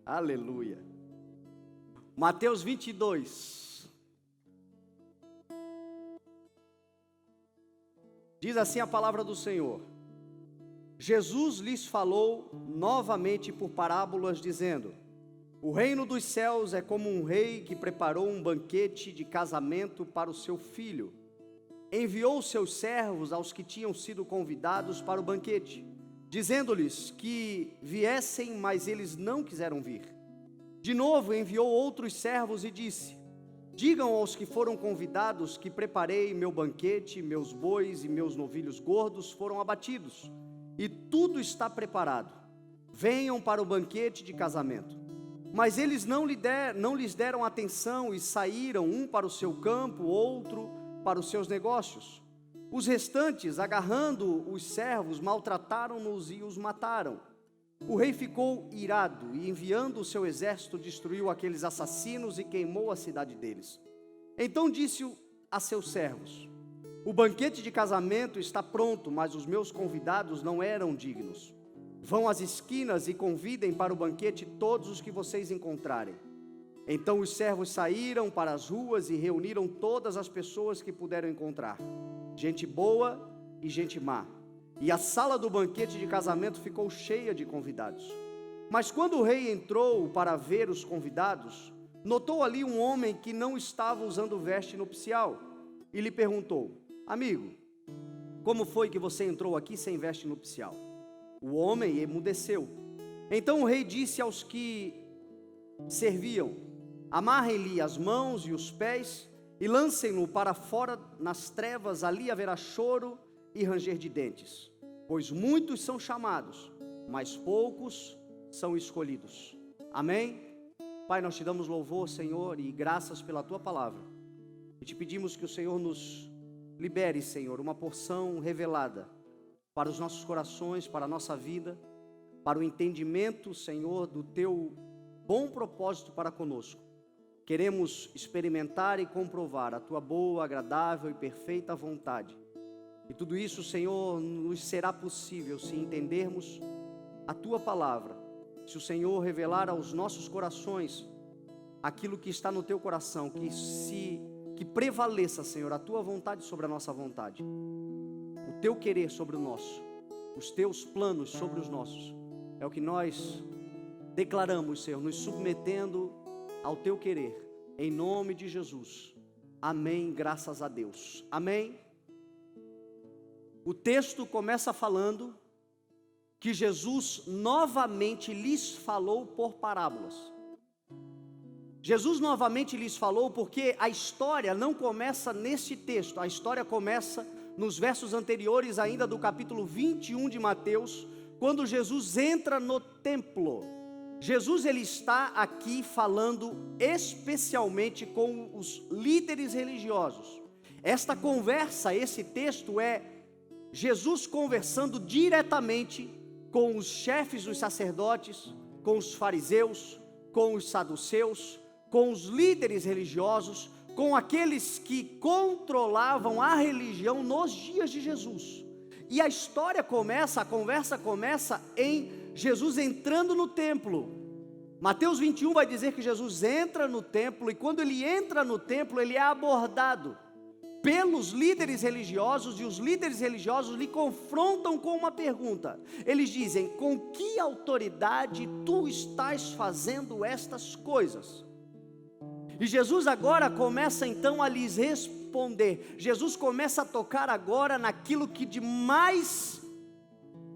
Aleluia. Mateus 22. Diz assim a palavra do Senhor: Jesus lhes falou novamente por parábolas, dizendo: o reino dos céus é como um rei que preparou um banquete de casamento para o seu filho. Enviou seus servos aos que tinham sido convidados para o banquete, dizendo-lhes que viessem, mas eles não quiseram vir. De novo enviou outros servos e disse: digam aos que foram convidados que preparei meu banquete, meus bois e meus novilhos gordos foram abatidos, e tudo está preparado. Venham para o banquete de casamento. Mas eles não lhes deram atenção e saíram, um para o seu campo, outro para os seus negócios. Os restantes, agarrando os servos, maltrataram-nos e os mataram. O rei ficou irado e, enviando o seu exército, destruiu aqueles assassinos e queimou a cidade deles. Então disse a seus servos: o banquete de casamento está pronto, mas os meus convidados não eram dignos. Vão às esquinas e convidem para o banquete todos os que vocês encontrarem. Então os servos saíram para as ruas e reuniram todas as pessoas que puderam encontrar, gente boa e gente má. E a sala do banquete de casamento ficou cheia de convidados. Mas quando o rei entrou para ver os convidados, notou ali um homem que não estava usando veste nupcial, e lhe perguntou: amigo, como foi que você entrou aqui sem veste nupcial? O homem emudeceu. Então o rei disse aos que serviam: amarrem-lhe as mãos e os pés e lancem-no para fora nas trevas, ali haverá choro e ranger de dentes, pois muitos são chamados, mas poucos são escolhidos. Amém? Pai, nós te damos louvor, Senhor, e graças pela tua palavra, e te pedimos que o Senhor nos libere, Senhor, uma porção revelada para os nossos corações, para a nossa vida, para o entendimento, Senhor, do teu bom propósito para conosco. Queremos experimentar e comprovar a tua boa, agradável e perfeita vontade. E tudo isso, Senhor, nos será possível se entendermos a tua palavra, se o Senhor revelar aos nossos corações aquilo que está no teu coração, que prevaleça, Senhor, a tua vontade sobre a nossa vontade, o teu querer sobre o nosso, os teus planos sobre os nossos. É o que nós declaramos, Senhor, nos submetendo ao teu querer, em nome de Jesus. Amém, graças a Deus. Amém. O texto começa falando que Jesus novamente lhes falou por parábolas. Jesus novamente lhes falou porque a história não começa neste texto, a história começa nos versos anteriores ainda do capítulo 21 de Mateus, quando Jesus entra no templo. Jesus ele está aqui falando especialmente com os líderes religiosos. Esta conversa, esse texto é Jesus conversando diretamente com os chefes dos sacerdotes, com os fariseus, com os saduceus, com os líderes religiosos, com aqueles que controlavam a religião nos dias de Jesus. E a conversa começa em Jesus entrando no templo. Mateus 21 vai dizer que Jesus entra no templo, e quando ele entra no templo, ele é abordado pelos líderes religiosos, e os líderes religiosos lhe confrontam com uma pergunta. Eles dizem: com que autoridade tu estás fazendo estas coisas? E Jesus agora começa então a lhes responder. Jesus começa a tocar agora naquilo que de mais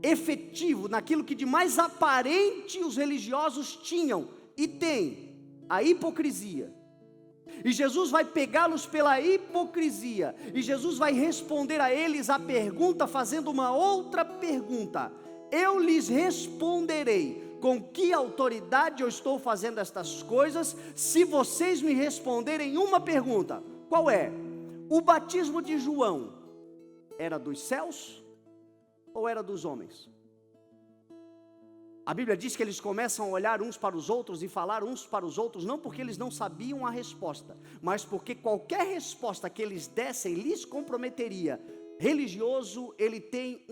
efetivo, naquilo que de mais aparente os religiosos tinham e têm: a hipocrisia. E Jesus vai pegá-los pela hipocrisia, e Jesus vai responder a eles a pergunta fazendo uma outra pergunta: eu lhes responderei com que autoridade eu estou fazendo estas coisas, se vocês me responderem uma pergunta. Qual é? O batismo de João era dos céus ou era dos homens? A Bíblia diz que eles começam a olhar uns para os outros e falar uns para os outros, não porque eles não sabiam a resposta, mas porque qualquer resposta que eles dessem lhes comprometeria. Religioso, ele tem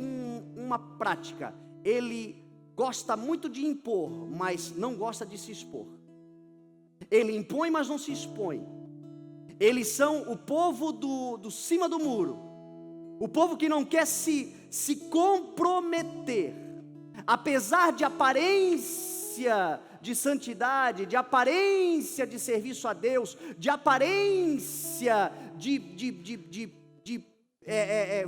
uma prática, ele gosta muito de impor, mas não gosta de se expor. Ele impõe, mas não se expõe. Eles são o povo do cima do muro, o povo que não quer se comprometer, apesar de aparência de santidade, de aparência de serviço a Deus, de aparência de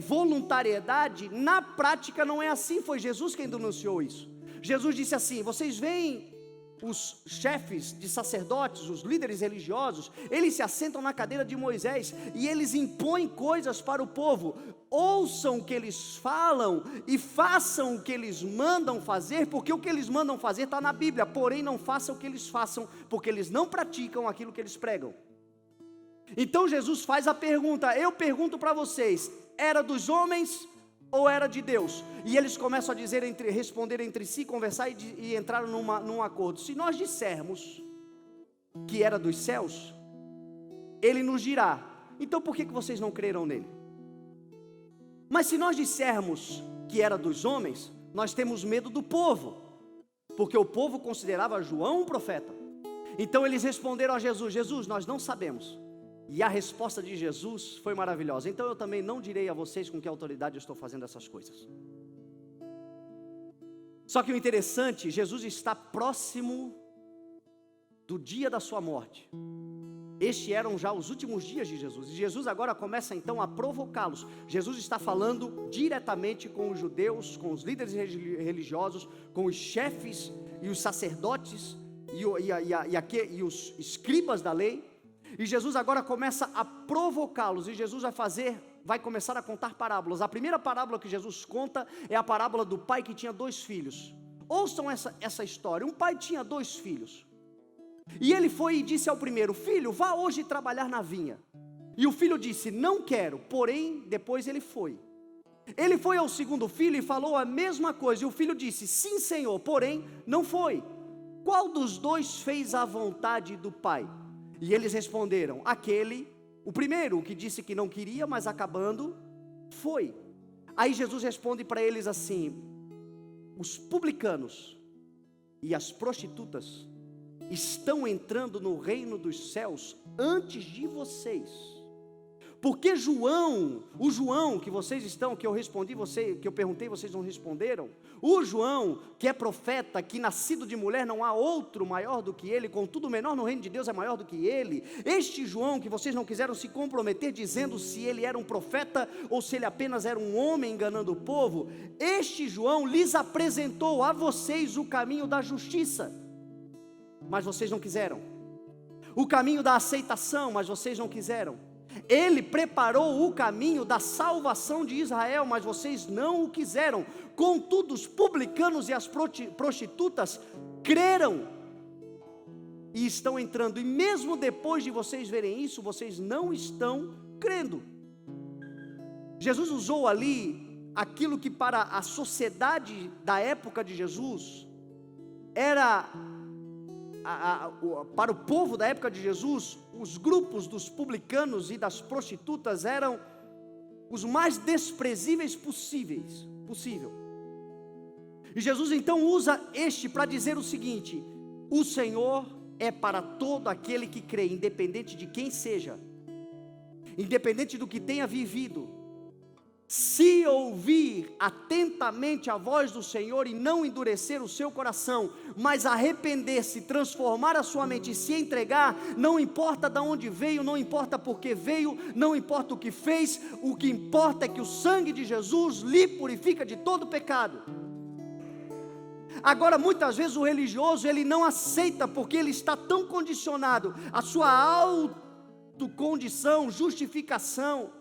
voluntariedade. Na prática não é assim. Foi Jesus quem denunciou isso. Jesus disse assim: vocês veem os chefes de sacerdotes, os líderes religiosos, eles se assentam na cadeira de Moisés e eles impõem coisas para o povo. Ouçam o que eles falam e façam o que eles mandam fazer, porque o que eles mandam fazer está na Bíblia. Porém não façam o que eles façam, porque eles não praticam aquilo que eles pregam. Então Jesus faz a pergunta, eu pergunto para vocês, era dos homens ou era de Deus? E eles começam a dizer, responder entre si, conversar e entraram num acordo. Se nós dissermos que era dos céus, ele nos dirá, então por que vocês não creram nele? Mas se nós dissermos que era dos homens, nós temos medo do povo, porque o povo considerava João um profeta. Então eles responderam a Jesus: Jesus, nós não sabemos. E a resposta de Jesus foi maravilhosa. Então eu também não direi a vocês com que autoridade eu estou fazendo essas coisas. Só que o interessante, Jesus está próximo do dia da sua morte. Estes eram já os últimos dias de Jesus. E Jesus agora começa então a provocá-los. Jesus está falando diretamente com os judeus, com os líderes religiosos, com os chefes e os sacerdotes e os escribas da lei. E Jesus agora começa a provocá-los, e Jesus vai começar a contar parábolas. A primeira parábola que Jesus conta é a parábola do pai que tinha 2 filhos. Ouçam essa história. Um pai tinha 2 filhos, e ele foi e disse ao primeiro: filho, vá hoje trabalhar na vinha. E o filho disse: não quero. Porém, depois ele foi. Ele foi ao segundo filho e falou a mesma coisa, e o filho disse: sim, senhor, porém não foi. Qual dos 2 fez a vontade do pai? E eles responderam: o primeiro, que disse que não queria, mas acabando, foi. Aí Jesus responde para eles assim: os publicanos e as prostitutas estão entrando no reino dos céus antes de vocês. Porque o João que vocês estão, que eu respondi que eu perguntei, vocês não responderam. O João, que é profeta, que nascido de mulher não há outro maior do que ele, contudo o menor no reino de Deus é maior do que ele. Este João que vocês não quiseram se comprometer dizendo se ele era um profeta ou se ele apenas era um homem enganando o povo, este João lhes apresentou a vocês o caminho da justiça, mas vocês não quiseram. O caminho da aceitação, mas vocês não quiseram. Ele preparou o caminho da salvação de Israel, mas vocês não o quiseram. Contudo, os publicanos e as prostitutas creram e estão entrando. E mesmo depois de vocês verem isso, vocês não estão crendo. Jesus usou ali aquilo que para a sociedade da época de Jesus era... para o povo da época de Jesus, os grupos dos publicanos e das prostitutas eram os mais desprezíveis possível. E Jesus então usa para dizer o seguinte: o Senhor é para todo aquele que crê, independente de quem seja, independente do que tenha vivido. Se ouvir atentamente a voz do Senhor e não endurecer o seu coração, mas arrepender-se, transformar a sua mente e se entregar, não importa de onde veio, não importa por que veio, não importa o que fez, o que importa é que o sangue de Jesus lhe purifica de todo pecado. Agora, muitas vezes o religioso, ele não aceita, porque ele está tão condicionado à sua autocondição, justificação,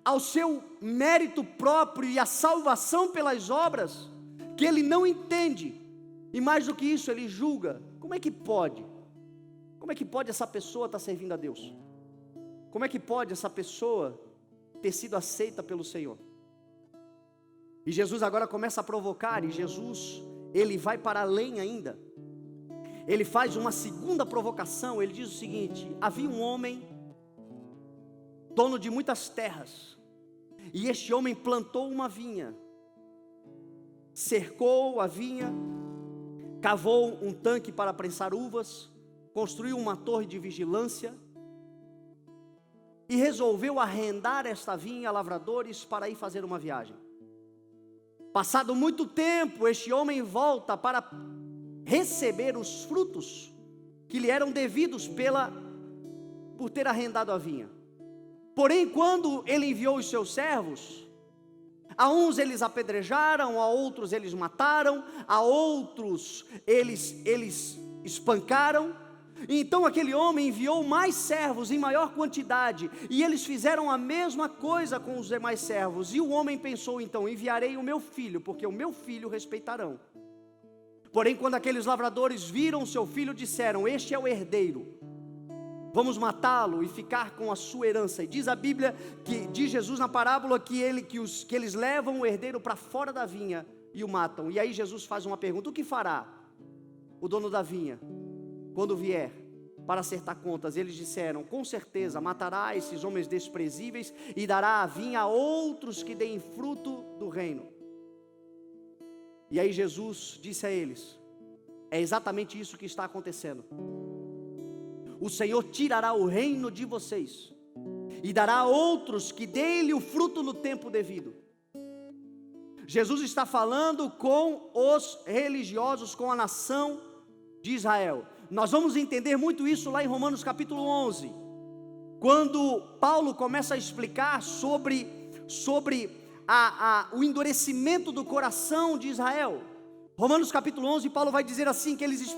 ao seu mérito próprio e à salvação pelas obras, que ele não entende, e mais do que isso, ele julga. Como é que pode essa pessoa estar servindo a Deus? Como é que pode essa pessoa ter sido aceita pelo Senhor? E Jesus agora começa a provocar, e Jesus, ele vai para além ainda. Ele faz uma segunda provocação. Ele diz o seguinte: havia um homem, dono de muitas terras, e este homem plantou uma vinha, cercou a vinha, cavou um tanque para prensar uvas, construiu uma torre de vigilância e resolveu arrendar esta vinha a lavradores para ir fazer uma viagem. Passado muito tempo, este homem volta para receber os frutos que lhe eram devidos por ter arrendado a vinha. Porém, quando ele enviou os seus servos, a uns eles apedrejaram, a outros eles mataram, a outros eles espancaram. Então aquele homem enviou mais servos em maior quantidade, e eles fizeram a mesma coisa com os demais servos. E o homem pensou então: enviarei o meu filho, porque o meu filho respeitarão. Porém, quando aqueles lavradores viram seu filho, disseram: este é o herdeiro, vamos matá-lo e ficar com a sua herança. E diz a Bíblia, que diz Jesus na parábola, que eles levam o herdeiro para fora da vinha e o matam. E aí Jesus faz uma pergunta: o que fará o dono da vinha quando vier para acertar contas? Eles disseram: com certeza matará esses homens desprezíveis e dará a vinha a outros que deem fruto do reino. E aí Jesus disse a eles: é exatamente isso que está acontecendo. O Senhor tirará o reino de vocês e dará a outros que deem-lhe o fruto no tempo devido. Jesus está falando com os religiosos, com a nação de Israel. Nós vamos entender muito isso lá em Romanos capítulo 11, quando Paulo começa a explicar sobre o endurecimento do coração de Israel. Romanos capítulo 11, Paulo vai dizer assim, que eles estão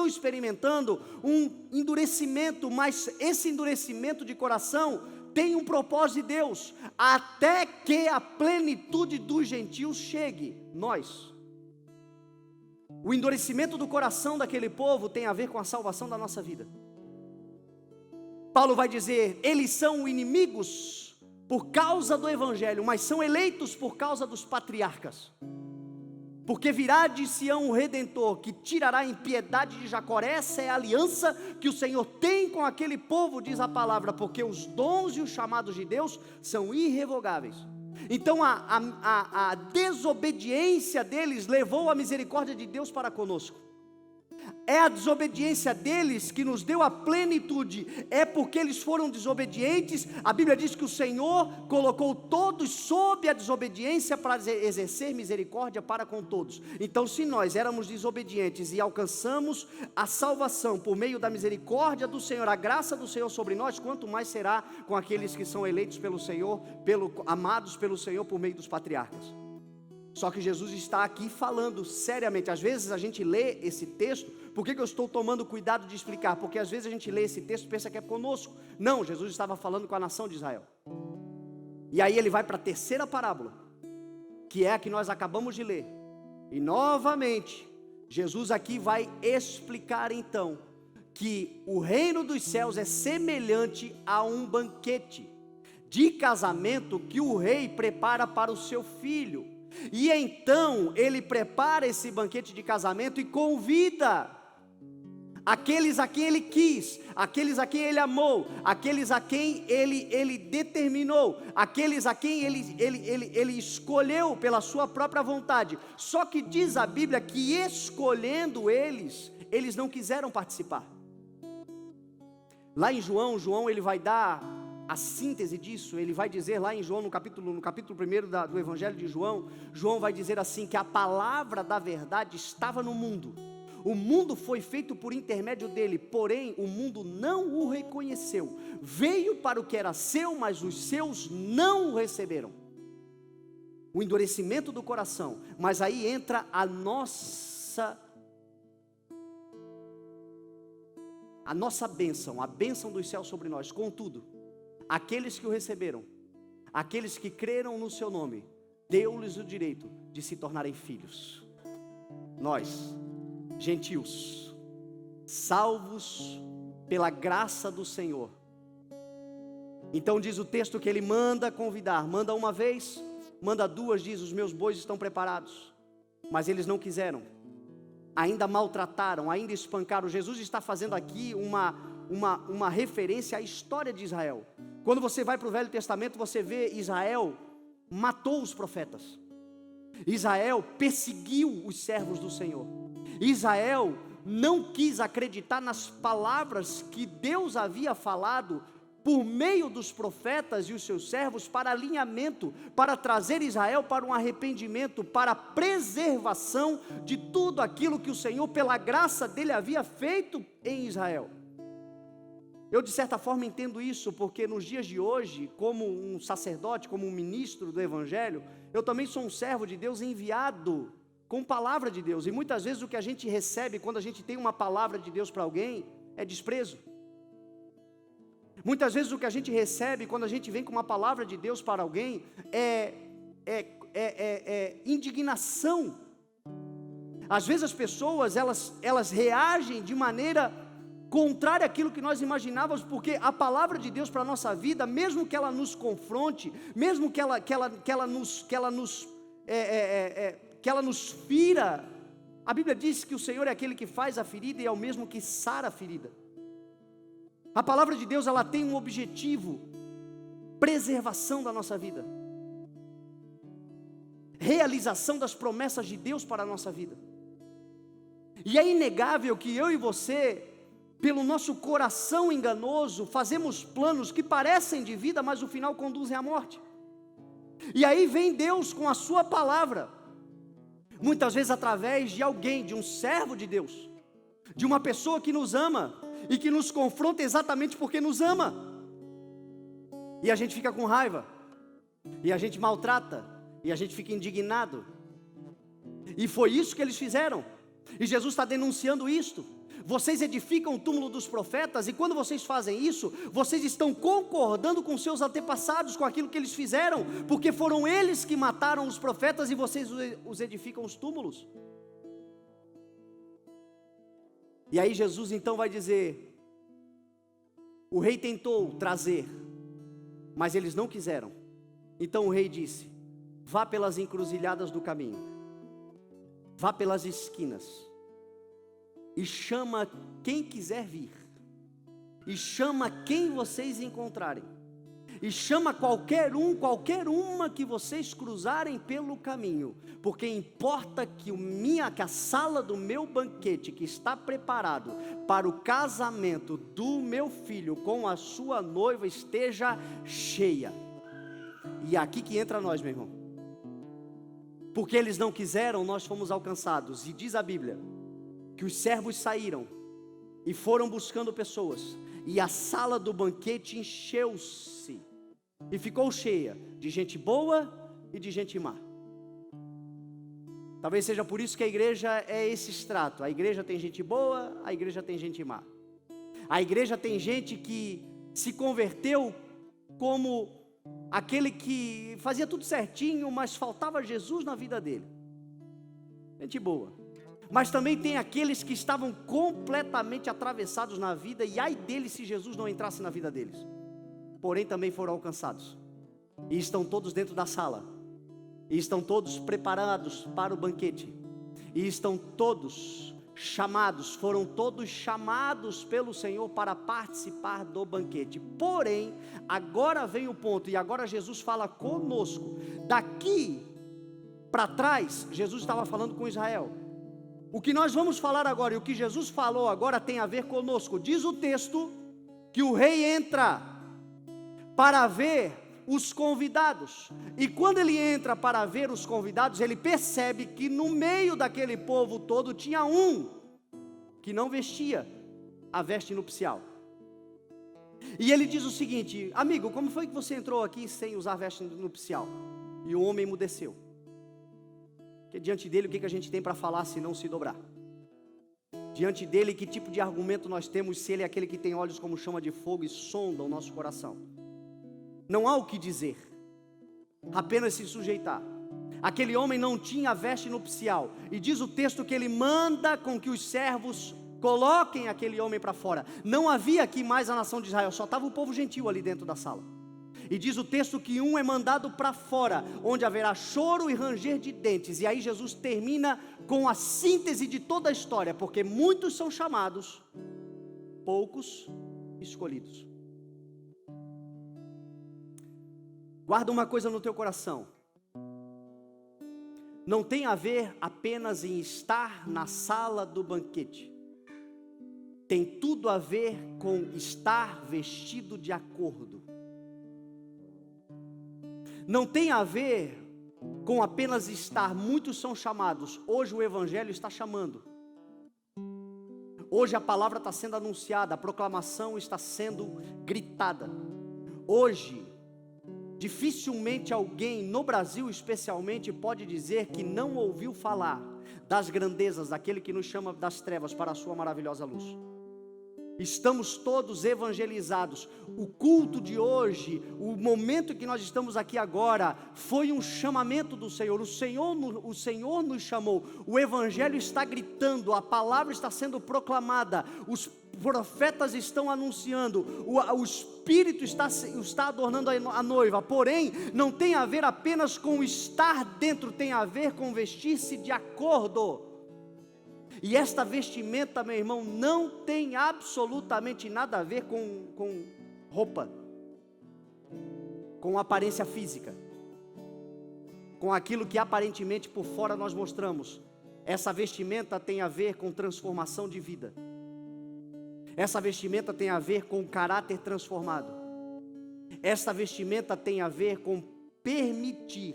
experimentando um endurecimento, mas esse endurecimento de coração tem um propósito de Deus, até que a plenitude dos gentios chegue, nós. O endurecimento do coração daquele povo tem a ver com a salvação da nossa vida. Paulo vai dizer: eles são inimigos por causa do evangelho, mas são eleitos por causa dos patriarcas. Porque virá de Sião o Redentor, que tirará a impiedade de Jacó. Essa é a aliança que o Senhor tem com aquele povo, diz a palavra, porque os dons e os chamados de Deus são irrevogáveis. Então a desobediência deles levou a misericórdia de Deus para conosco. É a desobediência deles que nos deu a plenitude. É porque eles foram desobedientes. A Bíblia diz que o Senhor colocou todos sob a desobediência para exercer misericórdia para com todos. Então, se nós éramos desobedientes e alcançamos a salvação por meio da misericórdia do Senhor, a graça do Senhor sobre nós, quanto mais será com aqueles que são eleitos pelo Senhor, amados pelo Senhor por meio dos patriarcas. Só que Jesus está aqui falando seriamente. Às vezes a gente lê esse texto. Por que eu estou tomando cuidado de explicar? Porque às vezes a gente lê esse texto e pensa que é conosco. Não, Jesus estava falando com a nação de Israel. E aí ele vai para a terceira parábola, que é a que nós acabamos de ler. E novamente, Jesus aqui vai explicar então que o reino dos céus é semelhante a um banquete de casamento que o rei prepara para o seu filho. E então ele prepara esse banquete de casamento e convida aqueles a quem ele quis, aqueles a quem ele amou, aqueles a quem ele determinou, aqueles a quem ele escolheu pela sua própria vontade. Só que diz a Bíblia que escolhendo eles não quiseram participar. Lá em João ele vai dar a síntese disso. Ele vai dizer lá em João, no capítulo 1 do Evangelho de João, João vai dizer assim, que a palavra da verdade estava no mundo, o mundo foi feito por intermédio dele, porém o mundo não o reconheceu, veio para o que era seu, mas os seus não o receberam. O endurecimento do coração. Mas aí entra a nossa bênção, a bênção dos céus sobre nós. Contudo, aqueles que o receberam, aqueles que creram no seu nome, deu-lhes o direito de se tornarem filhos. Nós, gentios, salvos pela graça do Senhor. Então diz o texto que ele manda convidar, manda uma vez, manda duas, diz: os meus bois estão preparados. Mas eles não quiseram, ainda maltrataram, ainda espancaram. Jesus está fazendo aqui uma referência à história de Israel. Quando você vai para o Velho Testamento, você vê Israel matou os profetas. Israel perseguiu os servos do Senhor. Israel não quis acreditar nas palavras que Deus havia falado por meio dos profetas e os seus servos para alinhamento, para trazer Israel para um arrependimento, para a preservação de tudo aquilo que o Senhor, pela graça dele, havia feito em Israel. Eu, de certa forma, entendo isso, porque nos dias de hoje, como um sacerdote, como um ministro do Evangelho, eu também sou um servo de Deus enviado com palavra de Deus, e muitas vezes o que a gente recebe quando a gente tem uma palavra de Deus para alguém é desprezo. Muitas vezes o que a gente recebe quando a gente vem com uma palavra de Deus para alguém é indignação. Às vezes as pessoas elas reagem de maneira contrária àquilo que nós imaginávamos, porque a palavra de Deus para a nossa vida, mesmo que ela nos confronte, mesmo que ela nos fira, a Bíblia diz que o Senhor é aquele que faz a ferida e é o mesmo que sara a ferida. A palavra de Deus, ela tem um objetivo: preservação da nossa vida, realização das promessas de Deus para a nossa vida. E é inegável que eu e você, pelo nosso coração enganoso, fazemos planos que parecem de vida, mas no final conduzem à morte. E aí vem Deus com a sua palavra, muitas vezes através de alguém, de um servo de Deus, de uma pessoa que nos ama e que nos confronta exatamente porque nos ama. E a gente fica com raiva, e a gente maltrata, e a gente fica indignado. E foi isso que eles fizeram. E Jesus está denunciando isto. Vocês edificam o túmulo dos profetas, e quando vocês fazem isso, vocês estão concordando com seus antepassados, com aquilo que eles fizeram, porque foram eles que mataram os profetas, e vocês os edificam os túmulos. E aí Jesus então vai dizer: o rei tentou trazer, mas eles não quiseram. Então o rei disse: vá pelas encruzilhadas do caminho, vá pelas esquinas, e chama quem quiser vir, e chama quem vocês encontrarem, e chama qualquer uma que vocês cruzarem pelo caminho, porque importa que a sala do meu banquete, que está preparado para o casamento do meu filho com a sua noiva, esteja cheia. E é aqui que entra nós, meu irmão, porque eles não quiseram, nós fomos alcançados. E diz a Bíblia que os servos saíram e foram buscando pessoas, e a sala do banquete encheu-se e ficou cheia de gente boa e de gente má. Talvez seja por isso que a igreja é esse extrato. A igreja tem gente boa, a igreja tem gente má. A igreja tem gente que se converteu como aquele que fazia tudo certinho, mas faltava Jesus na vida dele. Gente boa. Mas também tem aqueles que estavam completamente atravessados na vida, e ai deles se Jesus não entrasse na vida deles. Porém também foram alcançados, e estão todos dentro da sala, e estão todos preparados para o banquete, e estão todos chamados, foram todos chamados pelo Senhor para participar do banquete. Porém, agora vem o ponto, e agora Jesus fala conosco. Daqui para trás, Jesus estava falando com Israel. O que nós vamos falar agora, e o que Jesus falou agora, tem a ver conosco. Diz o texto que o rei entra para ver os convidados, e quando ele entra para ver os convidados, ele percebe que no meio daquele povo todo tinha um que não vestia a veste nupcial. E ele diz o seguinte: amigo, como foi que você entrou aqui sem usar veste nupcial? E o homem emudeceu. Porque diante dele o que a gente tem para falar se não se dobrar? Diante dele, que tipo de argumento nós temos se ele é aquele que tem olhos como chama de fogo e sonda o nosso coração? Não há o que dizer, apenas se sujeitar. Aquele homem não tinha veste nupcial, e diz o texto que ele manda com que os servos coloquem aquele homem para fora. Não havia aqui mais a nação de Israel, só estava o povo gentil ali dentro da sala. E diz o texto que um é mandado para fora, onde haverá choro e ranger de dentes. E aí Jesus termina com a síntese de toda a história, porque muitos são chamados, poucos escolhidos. Guarda uma coisa no teu coração: não tem a ver apenas em estar na sala do banquete. Tem tudo a ver com estar vestido de acordo. Não tem a ver com apenas estar, muitos são chamados. Hoje o Evangelho está chamando. Hoje a palavra está sendo anunciada, a proclamação está sendo gritada. Hoje, dificilmente alguém, no Brasil especialmente, pode dizer que não ouviu falar das grandezas daquele que nos chama das trevas para a sua maravilhosa luz. Estamos todos evangelizados. O culto de hoje, o momento que nós estamos aqui agora, foi um chamamento do Senhor. O Senhor nos chamou. O Evangelho está gritando, a palavra está sendo proclamada, os profetas estão anunciando, o Espírito está adornando a noiva. Porém, não tem a ver apenas com estar dentro, tem a ver com vestir-se de acordo. E esta vestimenta, meu irmão, não tem absolutamente nada a ver com roupa, com aparência física, com aquilo que aparentemente por fora nós mostramos. Essa vestimenta tem a ver com transformação de vida. Essa vestimenta tem a ver com caráter transformado. Essa vestimenta tem a ver com permitir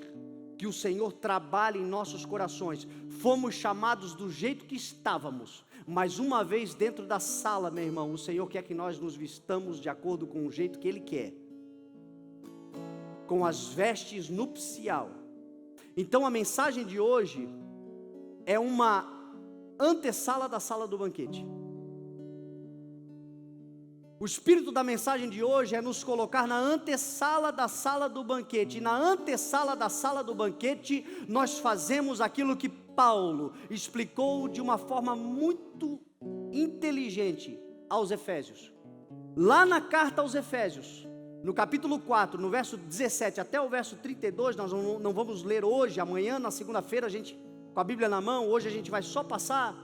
que o Senhor trabalhe em nossos corações. Fomos chamados do jeito que estávamos, mas uma vez dentro da sala, meu irmão, o Senhor quer que nós nos vistamos de acordo com o jeito que Ele quer, com as vestes nupcial. Então a mensagem de hoje é uma antessala da sala do banquete. O espírito da mensagem de hoje é nos colocar na antessala da sala do banquete. E na antessala da sala do banquete, nós fazemos aquilo que Paulo explicou de uma forma muito inteligente aos Efésios. Lá na carta aos Efésios, no capítulo 4, no verso 17 até o verso 32, nós não vamos ler hoje, amanhã, na segunda-feira, a gente, com a Bíblia na mão, hoje a gente vai só passar.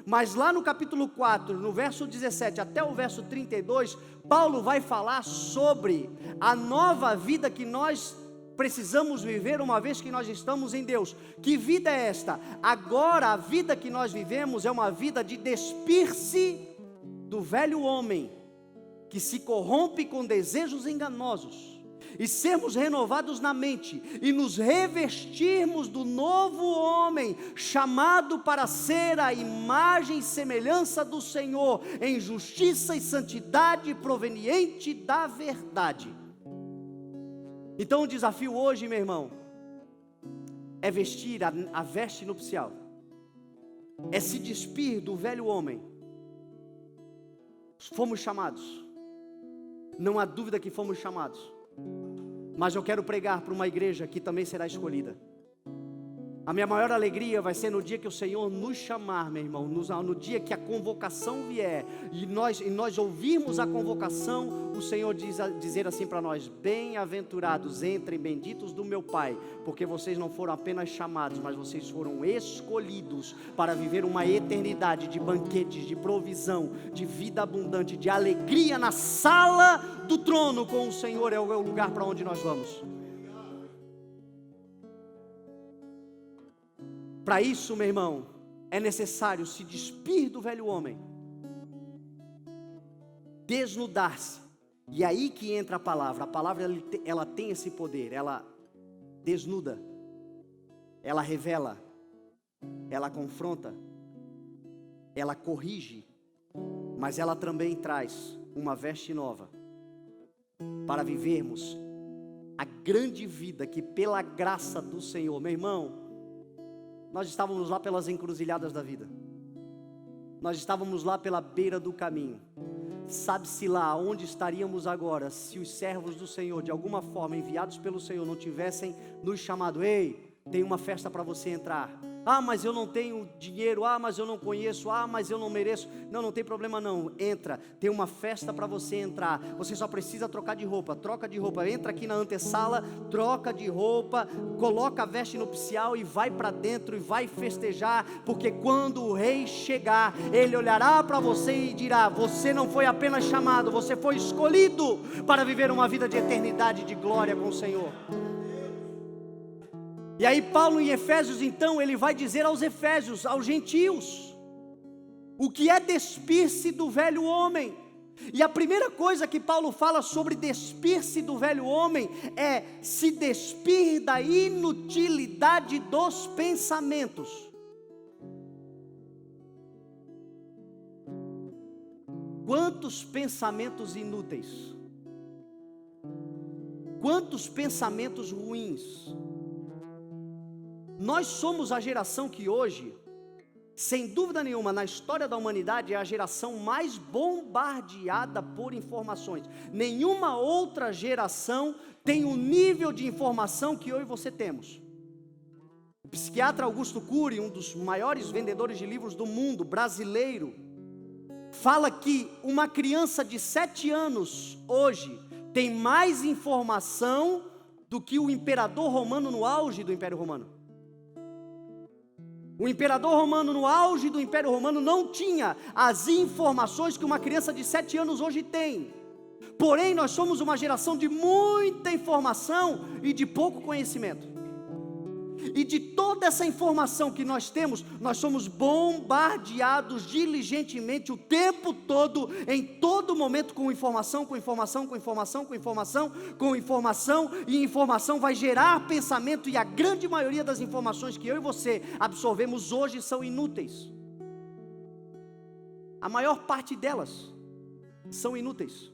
Mas lá no capítulo 4, no verso 17 até o verso 32, Paulo vai falar sobre a nova vida que nós precisamos viver uma vez que nós estamos em Deus. Que vida é esta? Agora a vida que nós vivemos é uma vida de despir-se do velho homem, que se corrompe com desejos enganosos, e sermos renovados na mente, e nos revestirmos do novo homem, chamado para ser a imagem e semelhança do Senhor, em justiça e santidade proveniente da verdade. Então o desafio hoje, meu irmão, é vestir a veste nupcial, é se despir do velho homem. Fomos chamados, não há dúvida que fomos chamados. Mas eu quero pregar para uma igreja que também será escolhida. A minha maior alegria vai ser no dia que o Senhor nos chamar, meu irmão, no dia que a convocação vier, e nós ouvirmos a convocação, o Senhor dizer assim para nós: bem-aventurados, entrem, benditos do meu Pai, porque vocês não foram apenas chamados, mas vocês foram escolhidos para viver uma eternidade de banquetes, de provisão, de vida abundante, de alegria na sala do trono com o Senhor. É o lugar para onde nós vamos. Para isso, meu irmão, é necessário se despir do velho homem, desnudar-se. E aí que entra a palavra. A palavra ela tem esse poder. Ela desnuda, ela revela, ela confronta, ela corrige, mas ela também traz uma veste nova para vivermos a grande vida que pela graça do Senhor, meu irmão, nós estávamos lá pelas encruzilhadas da vida, nós estávamos lá pela beira do caminho. Sabe-se lá onde estaríamos agora, se os servos do Senhor, de alguma forma enviados pelo Senhor, não tivessem nos chamado: ei, tem uma festa para você entrar. Ah, mas eu não tenho dinheiro. Ah, mas eu não conheço. Ah, mas eu não mereço. Não tem problema não, entra, tem uma festa para você entrar. Você só precisa trocar de roupa. Troca de roupa, entra aqui na antessala, troca de roupa, coloca a veste nupcial e vai para dentro e vai festejar, porque quando o rei chegar, ele olhará para você e dirá: você não foi apenas chamado, você foi escolhido para viver uma vida de eternidade, de glória com o Senhor. E aí Paulo em Efésios então, ele vai dizer aos efésios, aos gentios, o que é despir-se do velho homem. E a primeira coisa que Paulo fala sobre despir-se do velho homem é se despir da inutilidade dos pensamentos. Quantos pensamentos inúteis, quantos pensamentos ruins. Nós somos a geração que hoje, sem dúvida nenhuma, na história da humanidade, é a geração mais bombardeada por informações. Nenhuma outra geração tem o nível de informação que eu e você temos. O psiquiatra Augusto Cury, um dos maiores vendedores de livros do mundo, brasileiro, fala que uma criança de 7 anos hoje tem mais informação do que o imperador romano no auge do Império Romano. O imperador romano, no auge do Império Romano, não tinha as informações que uma criança de 7 anos hoje tem. Porém, nós somos uma geração de muita informação e de pouco conhecimento. E de toda essa informação que nós temos, nós somos bombardeados diligentemente o tempo todo, em todo momento, com informação, com informação, com informação, com informação, com informação, e informação vai gerar pensamento, e a grande maioria das informações que eu e você absorvemos hoje são inúteis. A maior parte delas são inúteis.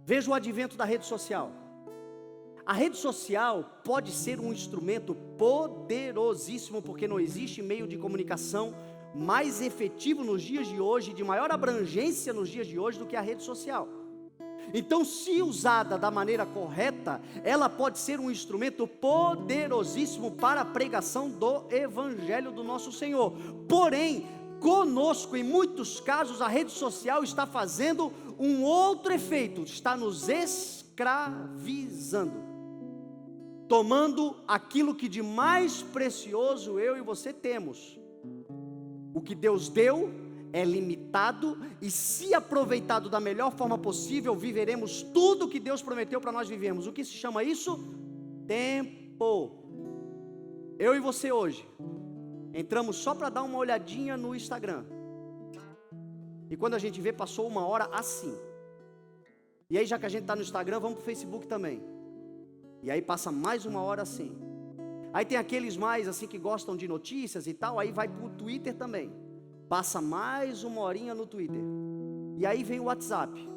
Veja o advento da rede social. A rede social pode ser um instrumento poderosíssimo, porque não existe meio de comunicação mais efetivo nos dias de hoje, de maior abrangência nos dias de hoje, do que a rede social. Então, se usada da maneira correta, ela pode ser um instrumento poderosíssimo para a pregação do Evangelho do nosso Senhor. Porém, conosco, em muitos casos, a rede social está fazendo um outro efeito, está nos escravizando, tomando aquilo que de mais precioso eu e você temos. O que Deus deu é limitado, e se aproveitado da melhor forma possível, viveremos tudo que Deus prometeu para nós vivermos. O que se chama isso? Tempo. Eu e você hoje entramos só para dar uma olhadinha no Instagram, e quando a gente vê, passou 1 hora assim. E aí, já que a gente está no Instagram, vamos para o Facebook também. E aí passa mais 1 hora assim. Aí tem aqueles mais assim que gostam de notícias e tal, aí vai para o Twitter também. Passa mais 1 horinha no Twitter. E aí vem o WhatsApp.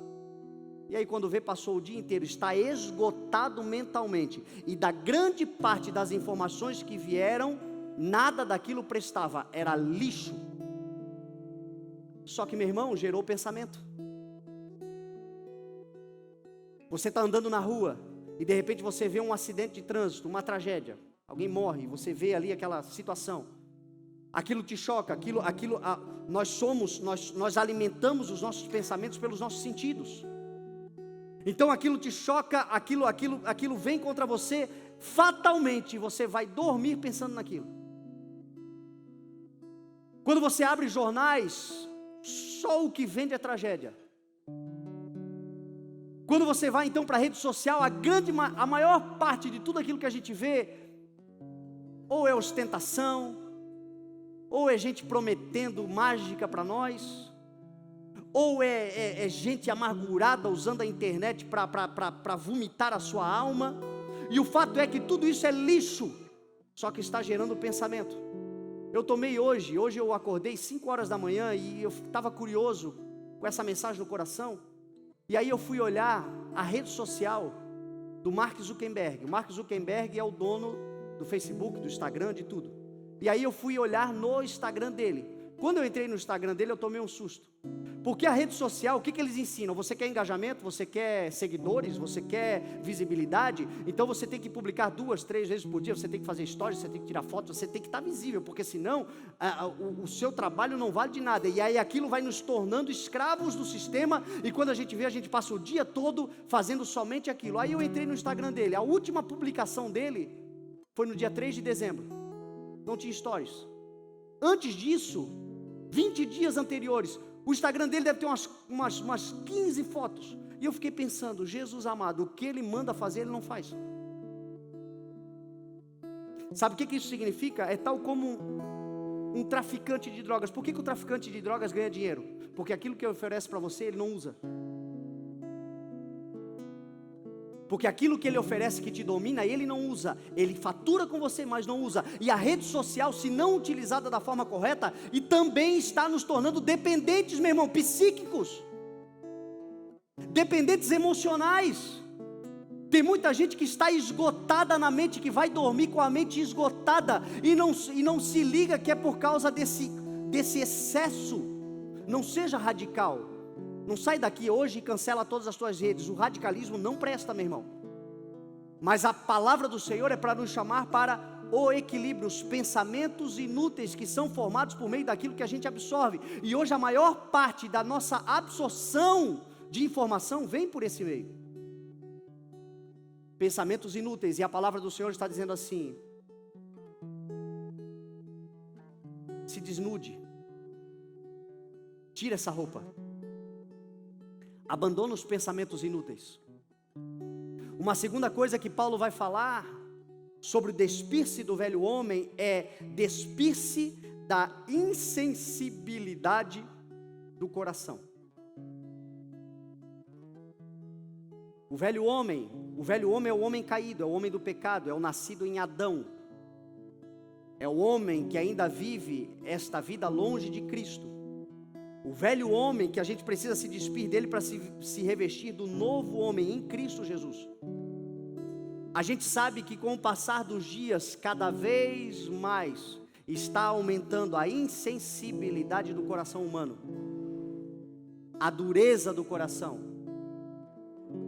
E aí quando vê, passou o dia inteiro, está esgotado mentalmente. E da grande parte das informações que vieram, nada daquilo prestava, era lixo. Só que, meu irmão, gerou pensamento. Você está andando na rua e de repente você vê um acidente de trânsito, uma tragédia, alguém morre, você vê ali aquela situação, aquilo te choca, nós alimentamos os nossos pensamentos pelos nossos sentidos. Então aquilo te choca, aquilo vem contra você, fatalmente você vai dormir pensando naquilo. Quando você abre jornais, só o que vende é tragédia. Quando você vai então para a rede social, a maior parte de tudo aquilo que a gente vê, ou é ostentação, ou é gente prometendo mágica para nós, ou é gente amargurada usando a internet para vomitar a sua alma. E o fato é que tudo isso é lixo, só que está gerando pensamento. Eu tomei hoje eu acordei 5 horas da manhã e eu estava curioso com essa mensagem no coração. E aí eu fui olhar a rede social do Mark Zuckerberg. O Mark Zuckerberg é o dono do Facebook, do Instagram, de tudo. E aí eu fui olhar no Instagram dele. Quando eu entrei no Instagram dele, eu tomei um susto. Porque a rede social, o que eles ensinam? Você quer engajamento? Você quer seguidores? Você quer visibilidade? Então você tem que publicar 2, 3 vezes por dia, você tem que fazer stories, você tem que tirar fotos, você tem que estar visível, porque senão o seu trabalho não vale de nada. E aí aquilo vai nos tornando escravos do sistema, e quando a gente vê, a gente passa o dia todo fazendo somente aquilo. Aí eu entrei no Instagram dele, a última publicação dele foi no dia 3 de dezembro, não tinha stories. Antes disso, 20 dias anteriores, o Instagram dele deve ter umas 15 fotos. E eu fiquei pensando, Jesus amado, o que ele manda fazer, ele não faz. Sabe o que isso significa? É tal como um traficante de drogas. Por que o traficante de drogas ganha dinheiro? Porque aquilo que ele oferece para você, ele não usa. Porque aquilo que ele oferece que te domina, ele não usa. Ele fatura com você, mas não usa. E a rede social, se não utilizada da forma correta, e também está nos tornando dependentes, meu irmão, psíquicos, dependentes emocionais. Tem muita gente que está esgotada na mente, que vai dormir com a mente esgotada e não se liga que é por causa desse excesso. Não seja radical. Não sai daqui hoje e cancela todas as tuas redes. O radicalismo não presta, meu irmão. Mas a palavra do Senhor é para nos chamar para o equilíbrio, os pensamentos inúteis que são formados por meio daquilo que a gente absorve. E hoje a maior parte da nossa absorção de informação vem por esse meio. Pensamentos inúteis. E a palavra do Senhor está dizendo assim: se desnude, tira essa roupa, abandona os pensamentos inúteis. Uma segunda coisa que Paulo vai falar sobre o despir-se do velho homem é despir-se da insensibilidade do coração. O velho homem é o homem caído, é o homem do pecado, é o nascido em Adão. É o homem que ainda vive esta vida longe de Cristo. O velho homem que a gente precisa se despir dele para se revestir do novo homem em Cristo Jesus. A gente sabe que com o passar dos dias, cada vez mais está aumentando a insensibilidade do coração humano, a dureza do coração,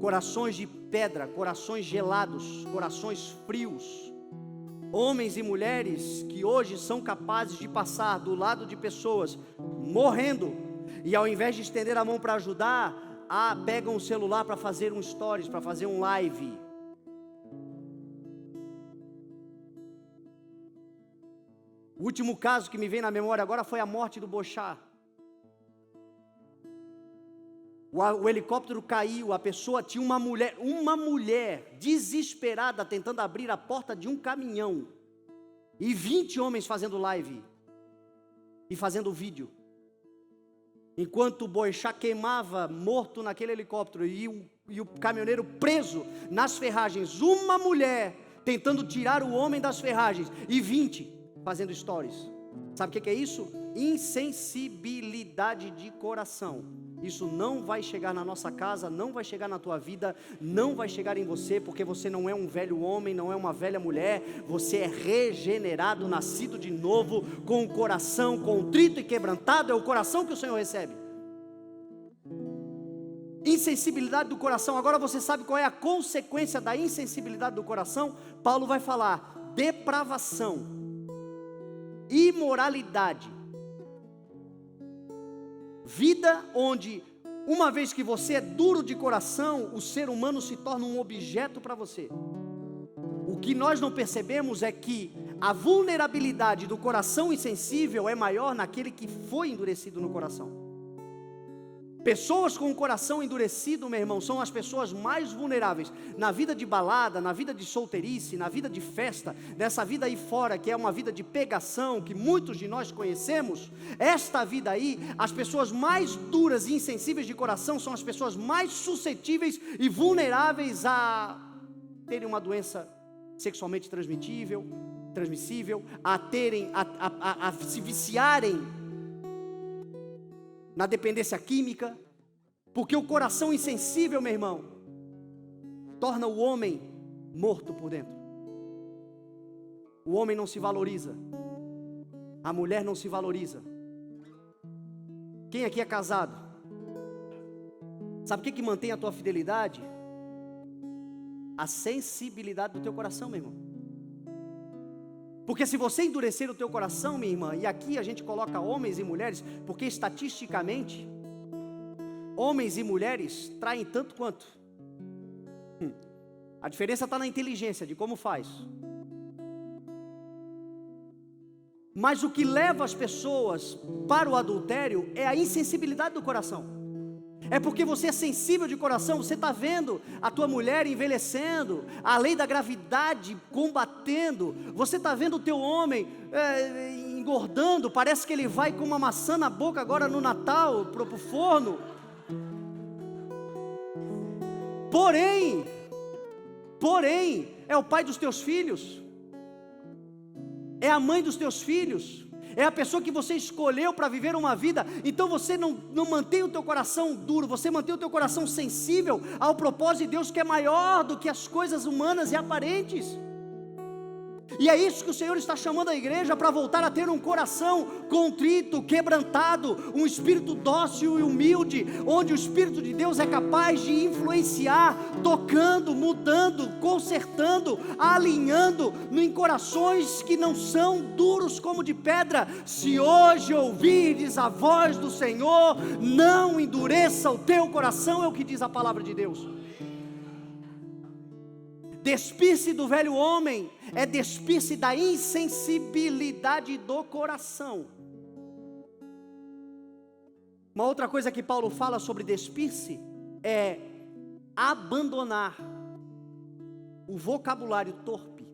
corações de pedra, corações gelados, corações frios, homens e mulheres que hoje são capazes de passar do lado de pessoas morrendo, e ao invés de estender a mão para ajudar, pegam o celular para fazer um stories, para fazer um live. O último caso que me vem na memória agora foi a morte do Bochá. O helicóptero caiu, a pessoa tinha uma mulher desesperada tentando abrir a porta de um caminhão, e 20 homens fazendo live e fazendo vídeo, enquanto o Bochá queimava morto naquele helicóptero e o caminhoneiro preso nas ferragens. Uma mulher tentando tirar o homem das ferragens e 20 fazendo stories. Sabe o que é isso? Insensibilidade de coração. Isso não vai chegar na nossa casa, não vai chegar na tua vida, não vai chegar em você, porque você não é um velho homem, não é uma velha mulher. Você é regenerado, nascido de novo, com o coração contrito e quebrantado. É o coração que o Senhor recebe. Insensibilidade do coração. Agora você sabe qual é a consequência da insensibilidade do coração? Paulo vai falar: depravação, imoralidade, vida onde, uma vez que você é duro de coração, o ser humano se torna um objeto para você. O que nós não percebemos é que a vulnerabilidade do coração insensível é maior naquele que foi endurecido no coração. Pessoas com o coração endurecido, meu irmão, são as pessoas mais vulneráveis na vida de balada, na vida de solteirice, na vida de festa, nessa vida aí fora, que é uma vida de pegação, que muitos de nós conhecemos. Esta vida aí, as pessoas mais duras e insensíveis de coração são as pessoas mais suscetíveis e vulneráveis a terem uma doença sexualmente transmissível, a se viciarem na dependência química, porque o coração insensível, meu irmão, torna o homem morto por dentro. O homem não se valoriza, a mulher não se valoriza. Quem aqui é casado? Sabe o que mantém a tua fidelidade? A sensibilidade do teu coração, meu irmão. Porque se você endurecer o teu coração, minha irmã, e aqui a gente coloca homens e mulheres, porque estatisticamente, homens e mulheres traem tanto quanto. A diferença está na inteligência, de como faz. Mas o que leva as pessoas para o adultério é a insensibilidade do coração. É porque você é sensível de coração. Você está vendo a tua mulher envelhecendo, a lei da gravidade combatendo. Você está vendo o teu homem engordando. Parece que ele vai com uma maçã na boca agora no Natal para o forno. Porém, é o pai dos teus filhos, é a mãe dos teus filhos, é a pessoa que você escolheu para viver uma vida. Então você não mantém o teu coração duro, você mantém o teu coração sensível ao propósito de Deus, que é maior do que as coisas humanas e aparentes. E é isso que o Senhor está chamando a igreja, para voltar a ter um coração contrito, quebrantado, um espírito dócil e humilde, onde o Espírito de Deus é capaz de influenciar, tocando, mudando, consertando, alinhando em corações que não são duros como de pedra. Se hoje ouvirdes a voz do Senhor, não endureça o teu coração, é o que diz a palavra de Deus. Despir-se do velho homem é despir-se da insensibilidade do coração. Uma outra coisa que Paulo fala sobre despir-se é abandonar o vocabulário torpe,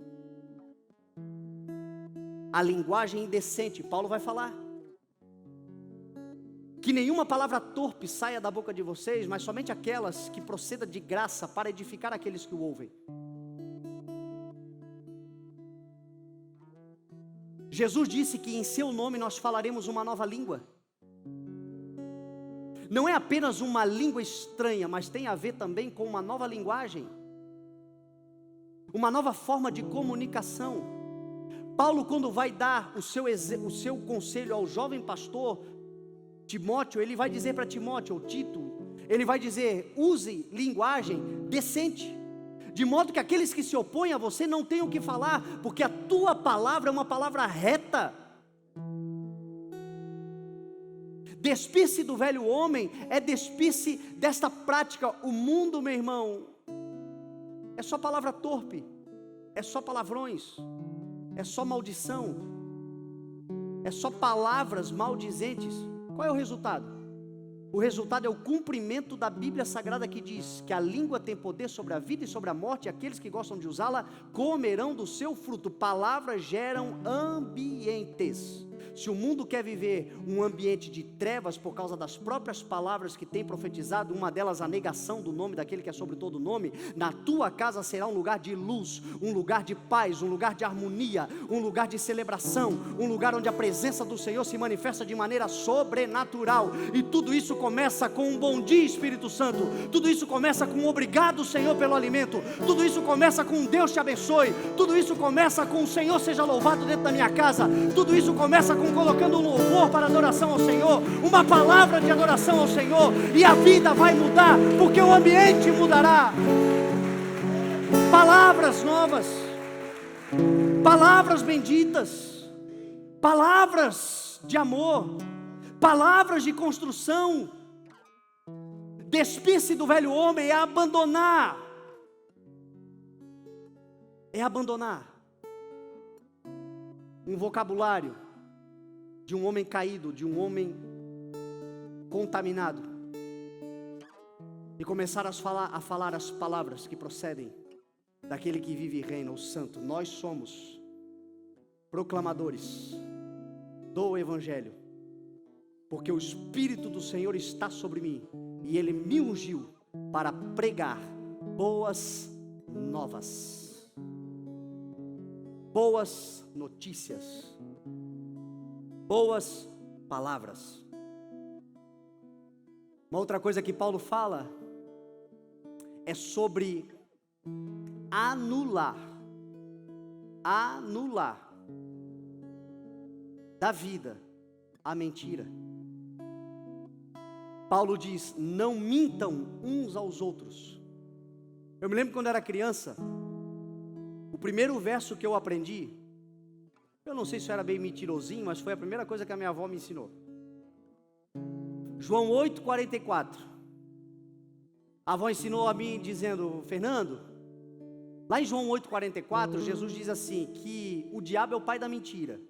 a linguagem indecente. Paulo vai falar que nenhuma palavra torpe saia da boca de vocês, mas somente aquelas que procedam de graça para edificar aqueles que o ouvem. Jesus disse que em seu nome nós falaremos uma nova língua. Não é apenas uma língua estranha, mas tem a ver também com uma nova linguagem, uma nova forma de comunicação. Paulo, quando vai dar o seu conselho ao jovem pastor Timóteo, ele vai dizer para Timóteo, ou Tito, ele vai dizer: use linguagem decente, de modo que aqueles que se opõem a você não tenham o que falar, porque a tua palavra é uma palavra reta. Despir-se do velho homem é despir-se desta prática. O mundo, meu irmão, é só palavra torpe, é só palavrões, é só maldição, é só palavras maldizentes. Qual é o resultado? O resultado é o cumprimento da Bíblia Sagrada, que diz que a língua tem poder sobre a vida e sobre a morte, e aqueles que gostam de usá-la comerão do seu fruto. Palavras geram ambientes. Se o mundo quer viver um ambiente de trevas por causa das próprias palavras que tem profetizado, uma delas a negação do nome daquele que é sobre todo nome, na tua casa será um lugar de luz, um lugar de paz, um lugar de harmonia, um lugar de celebração, um lugar onde a presença do Senhor se manifesta de maneira sobrenatural. E tudo isso começa com um bom dia, Espírito Santo. Tudo isso começa com um obrigado, Senhor, pelo alimento. Tudo isso começa com um Deus te abençoe. Tudo isso começa com o Senhor seja louvado dentro da minha casa. Tudo isso começa com colocando um louvor para adoração ao Senhor, uma palavra de adoração ao Senhor, e a vida vai mudar, porque o ambiente mudará. Palavras novas, palavras benditas, palavras de amor, palavras de construção. Despir-se do velho homem é abandonar um vocabulário de um homem caído, de um homem contaminado, e começar a falar as palavras que procedem daquele que vive e reina, o Santo. Nós somos proclamadores do Evangelho, porque o Espírito do Senhor está sobre mim, e Ele me ungiu para pregar boas novas, boas notícias, boas palavras. Uma outra coisa que Paulo fala é sobre anular da vida a mentira. Paulo diz: não mintam uns aos outros. Eu me lembro quando era criança, o primeiro verso que eu aprendi, eu não sei se eu era bem mentirosinho, mas foi a primeira coisa que a minha avó me ensinou. João 8,44. A avó ensinou a mim dizendo: Fernando, lá em João 8,44, Jesus diz assim, que o diabo é o pai da mentira.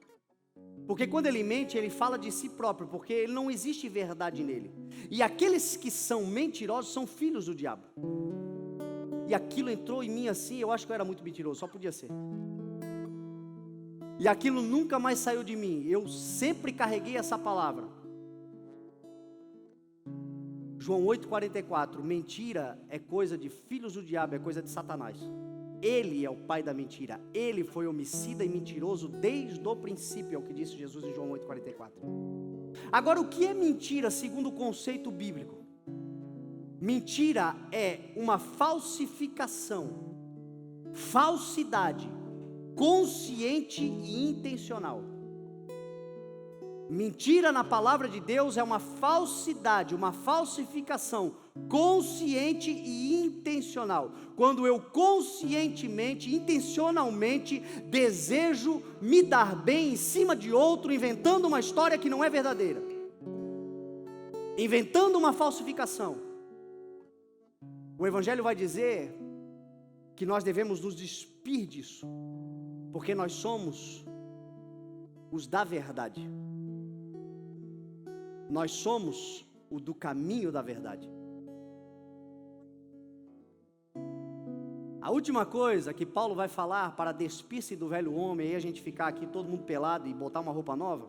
Porque quando ele mente, ele fala de si próprio, porque ele não existe verdade nele. E aqueles que são mentirosos são filhos do diabo. E aquilo entrou em mim assim, eu acho que eu era muito mentiroso, só podia ser. E aquilo nunca mais saiu de mim, eu sempre carreguei essa palavra. João 8,44, mentira é coisa de filhos do diabo, é coisa de Satanás. Ele é o pai da mentira, ele foi homicida e mentiroso desde o princípio, é o que disse Jesus em João 8,44. Agora, o que é mentira segundo o conceito bíblico? Mentira é uma falsificação, falsidade, consciente e intencional. Mentira na palavra de Deus é uma falsidade, uma falsificação consciente e intencional. Quando eu conscientemente, intencionalmente desejo me dar bem em cima de outro, inventando uma história que não é verdadeira, inventando uma falsificação. O Evangelho vai dizer que nós devemos nos despir disso, porque nós somos os da verdade. Nós somos o do caminho da verdade. A última coisa que Paulo vai falar para despir-se do velho homem, e a gente ficar aqui todo mundo pelado e botar uma roupa nova,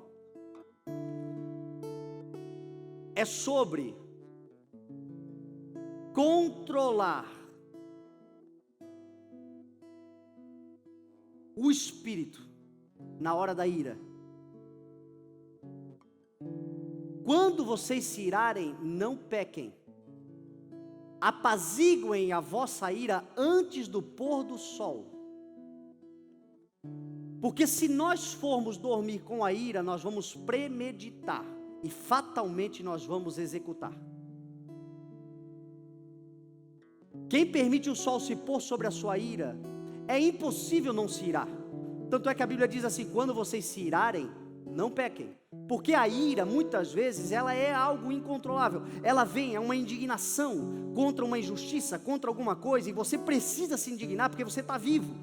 é sobre controlar o espírito na hora da ira. Quando vocês se irarem, não pequem. Apaziguem a vossa ira antes do pôr do sol. Porque se nós formos dormir com a ira, nós vamos premeditar e fatalmente nós vamos executar. Quem permite o sol se pôr sobre a sua ira, é impossível não se irar. Tanto é que a Bíblia diz assim: quando vocês se irarem, não pequem. Porque a ira, muitas vezes, ela é algo incontrolável. Ela vem, é uma indignação contra uma injustiça, contra alguma coisa, e você precisa se indignar porque você está vivo.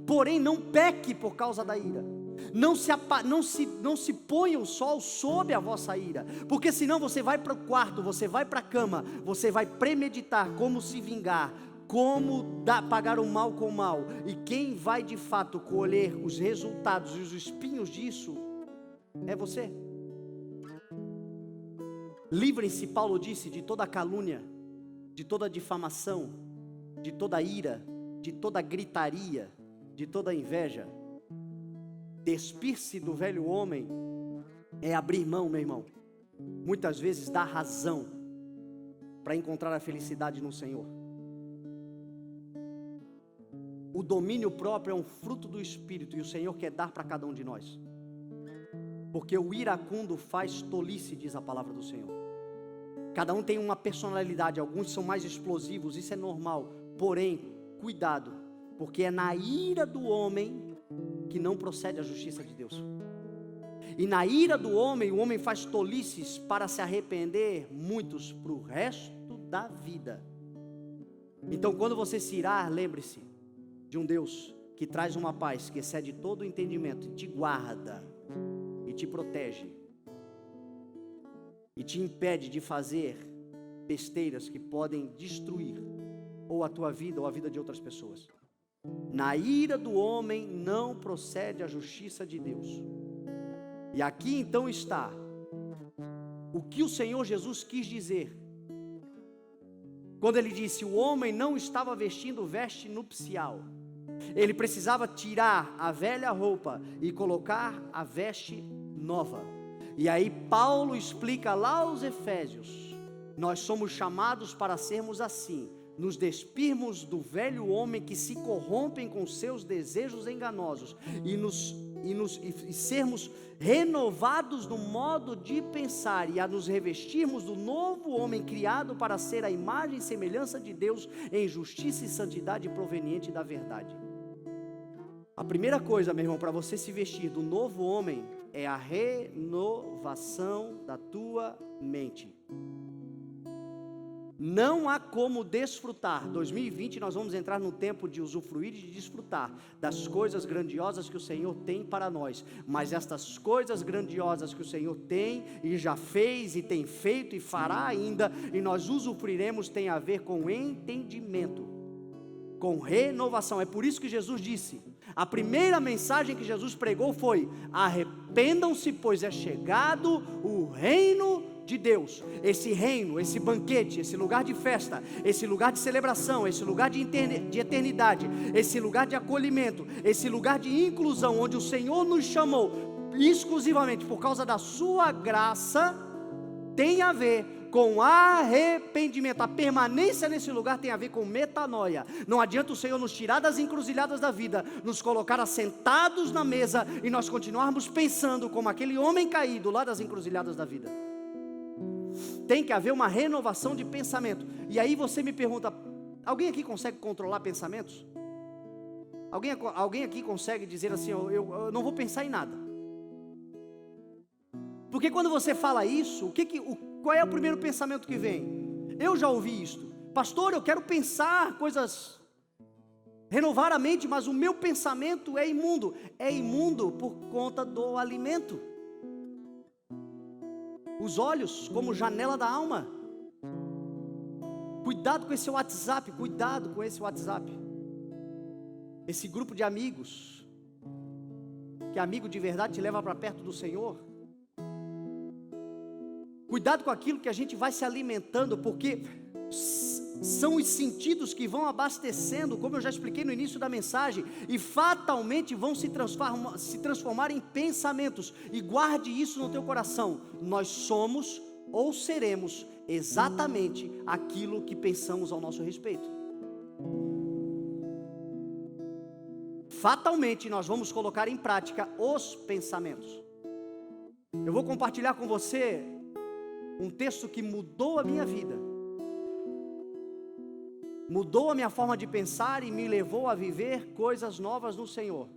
Porém, não peque por causa da ira. Não se ponha o sol sob a vossa ira, porque senão você vai para o quarto, você vai para a cama, você vai premeditar como se vingar, como pagar o mal com o mal, e quem vai de fato colher os resultados e os espinhos disso é você. Livrem-se, Paulo disse, de toda calúnia, de toda difamação, de toda ira, de toda gritaria, de toda inveja. Despir-se do velho homem é abrir mão, meu irmão, muitas vezes da razão, para encontrar a felicidade no Senhor. O domínio próprio é um fruto do Espírito, e o Senhor quer dar para cada um de nós. Porque o iracundo faz tolice, diz a palavra do Senhor. Cada um tem uma personalidade, alguns são mais explosivos, isso é normal. Porém, cuidado, porque é na ira do homem que não procede a justiça de Deus. E na ira do homem, o homem faz tolices para se arrepender, muitos para o resto da vida. Então, quando você se irar, lembre-se de um Deus que traz uma paz que excede todo o entendimento, e te guarda, e te protege, e te impede de fazer besteiras que podem destruir ou a tua vida ou a vida de outras pessoas. Na ira do homem não procede a justiça de Deus. E aqui então está o que o Senhor Jesus quis dizer quando ele disse: o homem não estava vestindo veste nupcial. Ele precisava tirar a velha roupa e colocar a veste nova. E aí Paulo explica lá aos Efésios: nós somos chamados para sermos assim, nos despirmos do velho homem que se corrompem com seus desejos enganosos e sermos renovados no modo de pensar, e a nos revestirmos do novo homem criado para ser a imagem e semelhança de Deus em justiça e santidade proveniente da verdade. A primeira coisa, meu irmão, para você se vestir do novo homem é a renovação da tua mente. Não há como desfrutar. 2020 nós vamos entrar no tempo de usufruir e de desfrutar das coisas grandiosas que o Senhor tem para nós. Mas estas coisas grandiosas que o Senhor tem e já fez e tem feito e fará ainda, e nós usufruiremos, tem a ver com entendimento, com renovação. É por isso que Jesus disse, a primeira mensagem que Jesus pregou foi: arrependam-se, pois é chegado o reino de Deus. Esse reino, esse banquete, esse lugar de festa, esse lugar de celebração, esse lugar de eternidade, esse lugar de acolhimento, esse lugar de inclusão, onde o Senhor nos chamou exclusivamente por causa da sua graça, tem a ver com arrependimento. A permanência nesse lugar tem a ver com metanoia. Não adianta o Senhor nos tirar das encruzilhadas da vida, nos colocar assentados na mesa e nós continuarmos pensando como aquele homem caído lá das encruzilhadas da vida. Tem que haver uma renovação de pensamento. E aí você me pergunta: alguém aqui consegue controlar pensamentos? Alguém aqui consegue dizer assim: eu não vou pensar em nada? Porque quando você fala isso, qual é o primeiro pensamento que vem? Eu já ouvi isto: pastor, eu quero pensar coisas, renovar a mente, mas o meu pensamento é imundo. É imundo por conta do alimento. Os olhos como janela da alma. Cuidado com esse WhatsApp, cuidado com esse WhatsApp. Esse grupo de amigos, que amigo de verdade te leva para perto do Senhor. Cuidado com aquilo que a gente vai se alimentando, porque são os sentidos que vão abastecendo, como eu já expliquei no início da mensagem, e fatalmente vão se transformar em pensamentos. E guarde isso no teu coração: nós somos ou seremos exatamente aquilo que pensamos ao nosso respeito. Fatalmente nós vamos colocar em prática os pensamentos. Eu vou compartilhar com você um texto que mudou a minha vida, mudou a minha forma de pensar e me levou a viver coisas novas no Senhor.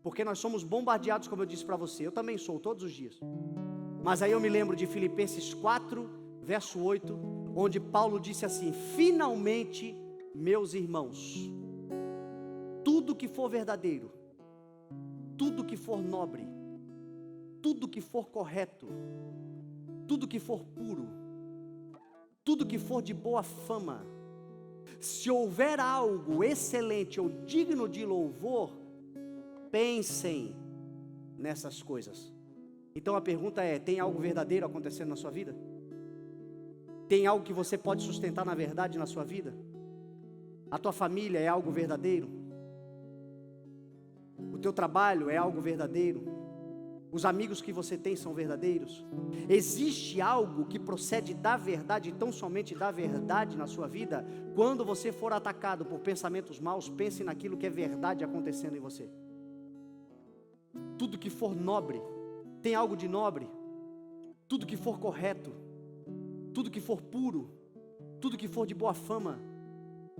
Porque nós somos bombardeados, como eu disse para você, eu também sou, todos os dias. Mas aí eu me lembro de Filipenses 4, verso 8, onde Paulo disse assim: finalmente, meus irmãos, tudo que for verdadeiro, tudo que for nobre, tudo que for correto, tudo que for puro, tudo que for de boa fama, se houver algo excelente ou digno de louvor, pensem nessas coisas. Então a pergunta é: tem algo verdadeiro acontecendo na sua vida? Tem algo que você pode sustentar na verdade na sua vida? A tua família é algo verdadeiro? O teu trabalho é algo verdadeiro? Os amigos que você tem são verdadeiros? Existe algo que procede da verdade, tão somente da verdade na sua vida? Quando você for atacado por pensamentos maus, pense naquilo que é verdade acontecendo em você. Tudo que for nobre, tem algo de nobre? Tudo que for correto, tudo que for puro, tudo que for de boa fama,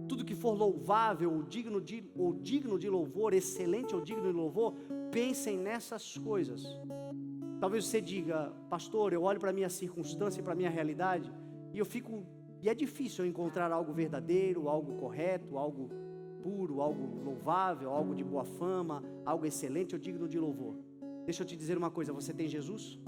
tudo que for louvável ou digno de louvor, excelente ou digno de louvor, pensem nessas coisas. Talvez você diga: pastor, eu olho para a minha circunstância e para a minha realidade e é difícil eu encontrar algo verdadeiro, algo correto, algo puro, algo louvável, algo de boa fama, algo excelente ou digno de louvor. Deixa eu te dizer uma coisa: você tem Jesus?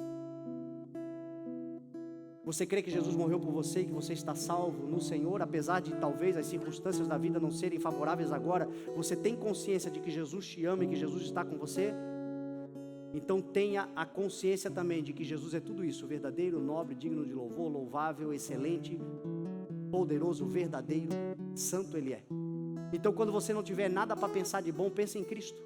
Você crê que Jesus morreu por você e que você está salvo no Senhor? Apesar de talvez as circunstâncias da vida não serem favoráveis agora, você tem consciência de que Jesus te ama e que Jesus está com você? Então tenha a consciência também de que Jesus é tudo isso: verdadeiro, nobre, digno de louvor, louvável, excelente, poderoso, verdadeiro, santo Ele é. Então quando você não tiver nada para pensar de bom, pense em Cristo.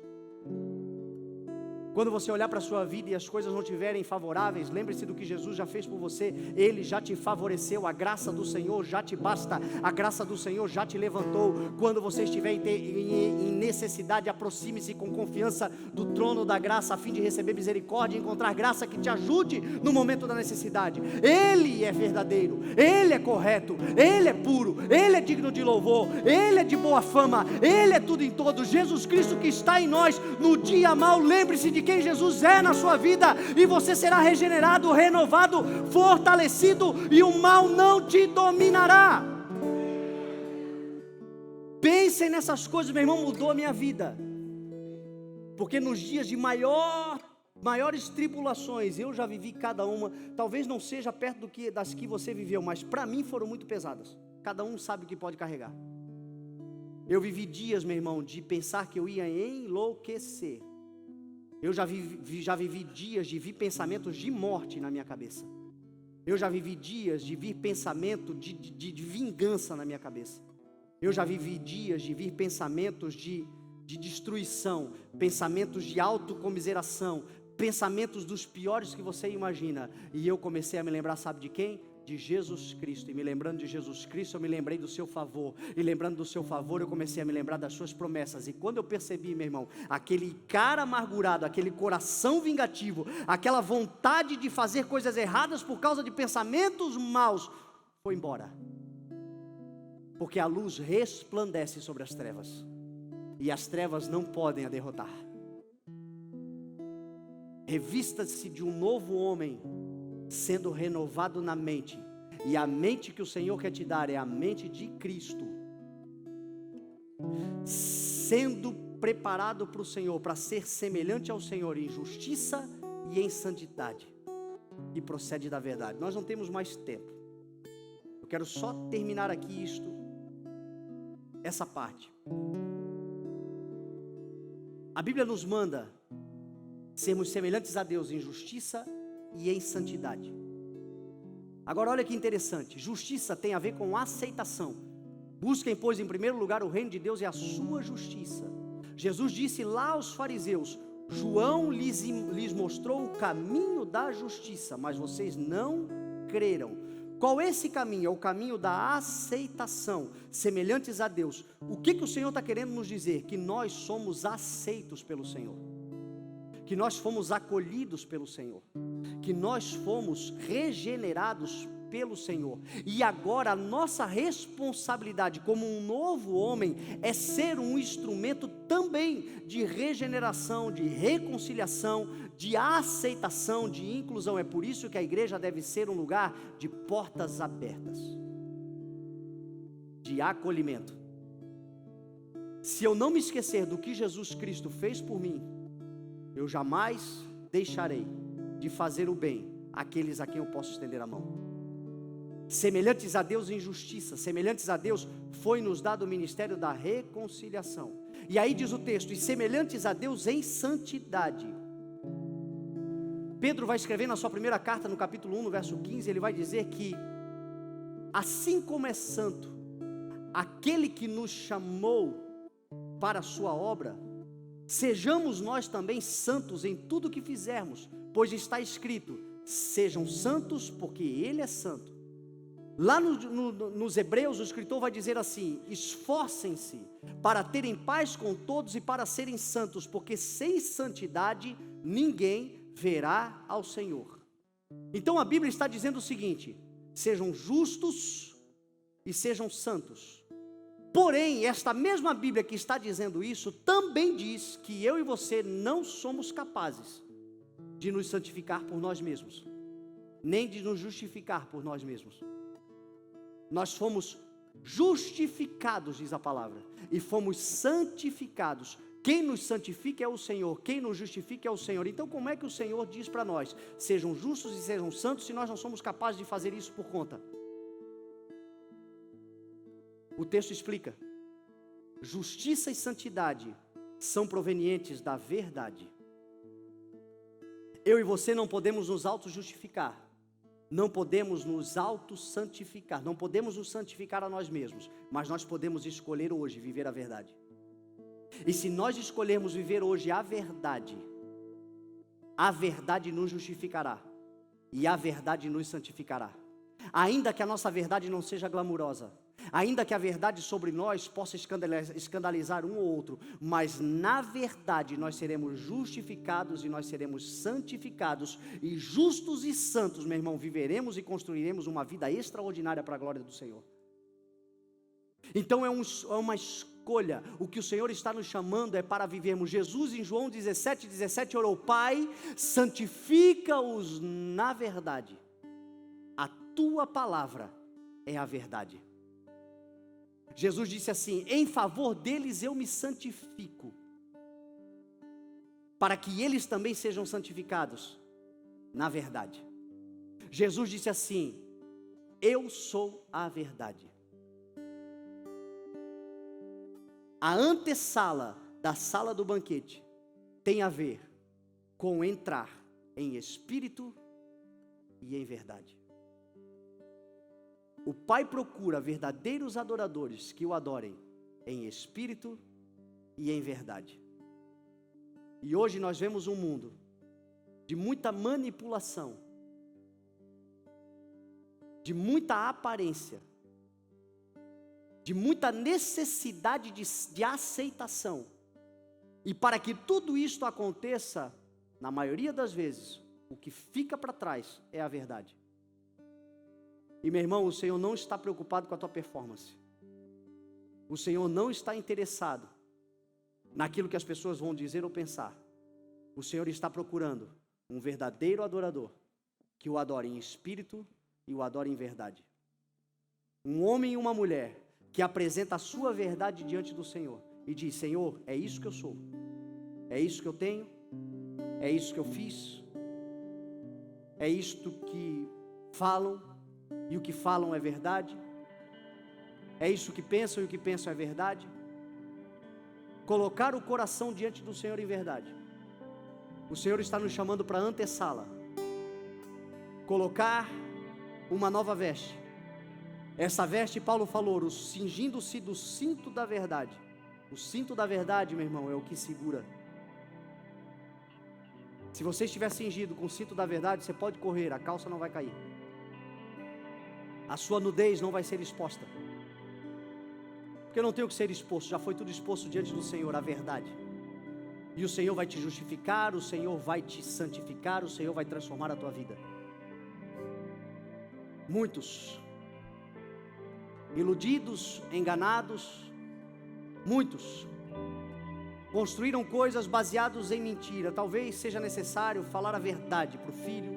Quando você olhar para a sua vida e as coisas não estiverem favoráveis, lembre-se do que Jesus já fez por você. Ele já te favoreceu, a graça do Senhor já te basta, a graça do Senhor já te levantou. Quando você estiver em necessidade, aproxime-se com confiança do trono da graça, a fim de receber misericórdia e encontrar graça que te ajude no momento da necessidade. Ele é verdadeiro, Ele é correto, Ele é puro, Ele é digno de louvor, Ele é de boa fama, Ele é tudo em todos. Jesus Cristo que está em nós no dia mau, lembre-se de quem Jesus é na sua vida, e você será regenerado, renovado, fortalecido, e o mal não te dominará. Pensem nessas coisas, meu irmão, mudou a minha vida. Porque nos dias de maiores tribulações, eu já vivi cada uma, talvez não seja perto das que você viveu, mas para mim foram muito pesadas. Cada um sabe o que pode carregar. Eu vivi dias, meu irmão, de pensar que eu ia enlouquecer. Eu já vivi dias de vir pensamentos de morte na minha cabeça. Eu já vivi dias de vir pensamento de vingança na minha cabeça. Eu já vivi dias de vir pensamentos de destruição, pensamentos de autocomiseração, pensamentos dos piores que você imagina. E eu comecei a me lembrar, sabe de quem? De Jesus Cristo. E me lembrando de Jesus Cristo, eu me lembrei do seu favor. E lembrando do seu favor, eu comecei a me lembrar das suas promessas. E quando eu percebi, meu irmão, aquele cara amargurado, aquele coração vingativo, aquela vontade de fazer coisas erradas por causa de pensamentos maus, foi embora. Porque a luz resplandece sobre as trevas. E as trevas não podem a derrotar. Revista-se de um novo homem, sendo renovado na mente. E a mente que o Senhor quer te dar é a mente de Cristo. Sendo preparado para o Senhor, para ser semelhante ao Senhor em justiça e em santidade. E procede da verdade. Nós não temos mais tempo. Eu quero só terminar aqui essa parte. A Bíblia nos manda sermos semelhantes a Deus em justiça e em santidade. Agora olha que interessante, justiça tem a ver com aceitação. Busquem, pois, em primeiro lugar o reino de Deus e a sua justiça. Jesus disse lá aos fariseus: João lhes mostrou o caminho da justiça, mas vocês não creram. Qual é esse caminho? É o caminho da aceitação, semelhantes a Deus. O que o Senhor está querendo nos dizer? Que nós somos aceitos pelo Senhor, que nós fomos acolhidos pelo Senhor, que nós fomos regenerados pelo Senhor. E agora a nossa responsabilidade como um novo homem é ser um instrumento também de regeneração, de reconciliação, de aceitação, de inclusão. É por isso que a igreja deve ser um lugar de portas abertas, de acolhimento. Se eu não me esquecer do que Jesus Cristo fez por mim, eu jamais deixarei de fazer o bem àqueles a quem eu posso estender a mão. Semelhantes a Deus em justiça, semelhantes a Deus, foi nos dado o ministério da reconciliação. E aí diz o texto: e semelhantes a Deus em santidade. Pedro vai escrever na sua primeira carta, no capítulo 1, no verso 15, ele vai dizer que, assim como é santo aquele que nos chamou para a sua obra, sejamos nós também santos em tudo que fizermos, pois está escrito: sejam santos porque Ele é santo. Lá nos Hebreus, o escritor vai dizer assim: esforcem-se para terem paz com todos e para serem santos, porque sem santidade ninguém verá ao Senhor. Então a Bíblia está dizendo o seguinte: sejam justos e sejam santos. Porém, esta mesma Bíblia que está dizendo isso, também diz que eu e você não somos capazes de nos santificar por nós mesmos, nem de nos justificar por nós mesmos. Nós fomos justificados, diz a palavra, e fomos santificados. Quem nos santifica é o Senhor, quem nos justifica é o Senhor. Então como é que o Senhor diz para nós: sejam justos e sejam santos, se nós não somos capazes de fazer isso por conta? O texto explica: justiça e santidade são provenientes da verdade. Eu e você não podemos nos auto-justificar, não podemos nos auto-santificar, não podemos nos santificar a nós mesmos, mas nós podemos escolher hoje viver a verdade. E se nós escolhermos viver hoje a verdade nos justificará, e a verdade nos santificará. Ainda que a nossa verdade não seja glamurosa, ainda que a verdade sobre nós possa escandalizar um ou outro, mas na verdade nós seremos justificados e nós seremos santificados, e justos e santos, meu irmão, viveremos e construiremos uma vida extraordinária para a glória do Senhor. Então é uma escolha. O que o Senhor está nos chamando é para vivermos. Jesus em João 17 orou: Pai, santifica-os na verdade, a tua palavra é a verdade. Jesus disse assim: em favor deles eu me santifico, para que eles também sejam santificados na verdade. Jesus disse assim: eu sou a verdade. A antessala da sala do banquete tem a ver com entrar em espírito e em verdade. O Pai procura verdadeiros adoradores que o adorem em espírito e em verdade. E hoje nós vemos um mundo de muita manipulação, de muita aparência, de muita necessidade de aceitação. E para que tudo isto aconteça, na maioria das vezes, o que fica para trás é a verdade. E meu irmão, o Senhor não está preocupado com a tua performance. O Senhor não está interessado naquilo que as pessoas vão dizer ou pensar. O Senhor está procurando um verdadeiro adorador, que o adore em espírito e o adore em verdade. Um homem e uma mulher que apresenta a sua verdade diante do Senhor e diz: Senhor, é isso que eu sou, é isso que eu tenho, é isso que eu fiz, é isto que falam, e o que falam é verdade, é isso que pensam e o que pensam é verdade. Colocar o coração diante do Senhor em verdade. O Senhor está nos chamando para a antessala, colocar uma nova veste. Essa veste, Paulo falou, cingindo-se do cinto da verdade. O cinto da verdade, meu irmão, é o que segura. Se você estiver cingido com o cinto da verdade, você pode correr, a calça não vai cair, a sua nudez não vai ser exposta, porque não tem o que ser exposto, já foi tudo exposto diante do Senhor, a verdade. E o Senhor vai te justificar, o Senhor vai te santificar, o Senhor vai transformar a tua vida. Muitos iludidos, enganados, muitos construíram coisas baseadas em mentira. Talvez seja necessário falar a verdade para o filho,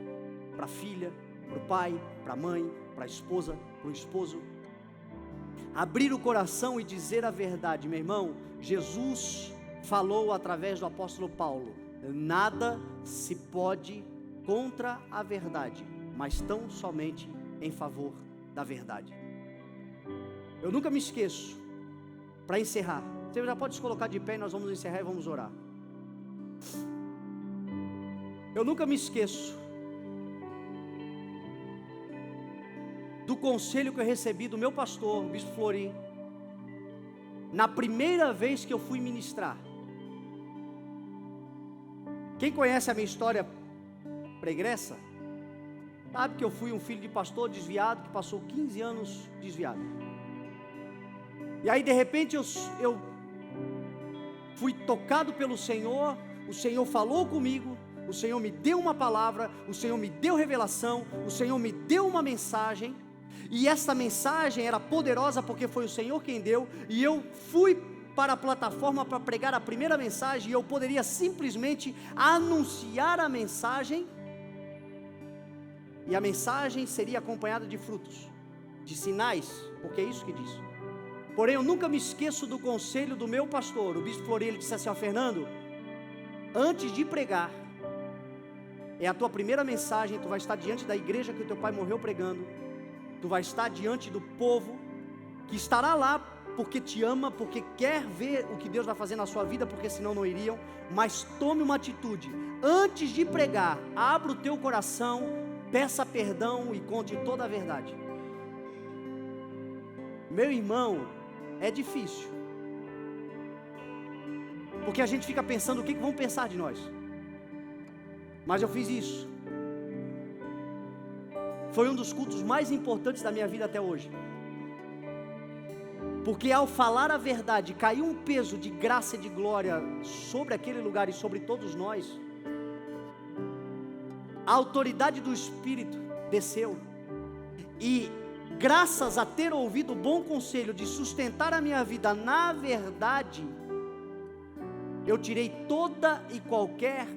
para a filha, para o pai, para a mãe, para a esposa, para o esposo. Abrir o coração e dizer a verdade, meu irmão. Jesus falou através do apóstolo Paulo: nada se pode contra a verdade, mas tão somente em favor da verdade. Eu nunca me esqueço, para encerrar, você já pode se colocar de pé e nós vamos encerrar e vamos orar. Eu nunca me esqueço do conselho que eu recebi do meu pastor, o bispo Florim, na primeira vez que eu fui ministrar. Quem conhece a minha história pregressa, sabe que eu fui um filho de pastor desviado, que passou 15 anos desviado. E aí de repente eu fui tocado pelo Senhor, o Senhor falou comigo, o Senhor me deu uma palavra, o Senhor me deu revelação, o Senhor me deu uma mensagem, e essa mensagem era poderosa porque foi o Senhor quem deu, e eu fui para a plataforma para pregar a primeira mensagem, e eu poderia simplesmente anunciar a mensagem, e a mensagem seria acompanhada de frutos, de sinais, porque é isso que diz. Porém, eu nunca me esqueço do conselho do meu pastor, o bispo Florim. Ele disse assim: ó, Fernando, antes de pregar, é a tua primeira mensagem, tu vai estar diante da igreja que o teu pai morreu pregando, tu vai estar diante do povo, que estará lá porque te ama, porque quer ver o que Deus vai fazer na sua vida, porque senão não iriam, mas tome uma atitude, antes de pregar, abra o teu coração, peça perdão e conte toda a verdade. Meu irmão, é difícil, porque a gente fica pensando o que vão pensar de nós, mas eu fiz isso. Foi um dos cultos mais importantes da minha vida até hoje, porque ao falar a verdade, caiu um peso de graça e de glória sobre aquele lugar e sobre todos nós. A autoridade do Espírito desceu, e graças a ter ouvido o bom conselho de sustentar a minha vida na verdade, eu tirei toda e qualquer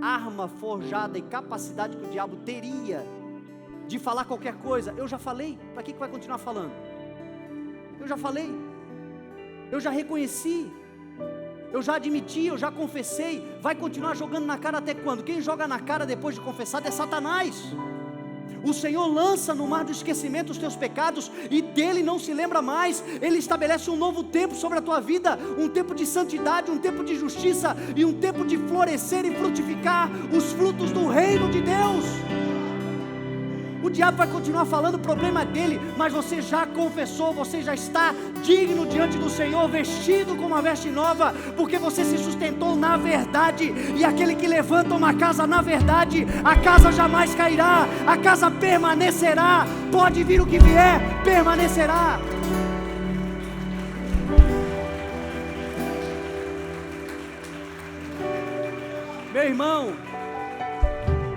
arma forjada e capacidade que o diabo teria de falar qualquer coisa. Eu já falei, para que vai continuar falando? Eu já falei. eu já reconheci, eu já admiti, eu já confessei. Vai continuar jogando na cara até quando? Quem joga na cara depois de confessado é Satanás. O Senhor lança no mar do esquecimento os teus pecados e dele não se lembra mais. Ele estabelece um novo tempo sobre a tua vida, um tempo de santidade, um tempo de justiça e um tempo de florescer e frutificar os frutos do reino de Deus. O diabo vai continuar falando, o problema é dele, mas você já confessou, você já está digno diante do Senhor, vestido com uma veste nova, porque você se sustentou na verdade. E aquele que levanta uma casa na verdade, a casa jamais cairá, a casa permanecerá. Pode vir o que vier, permanecerá. Meu irmão,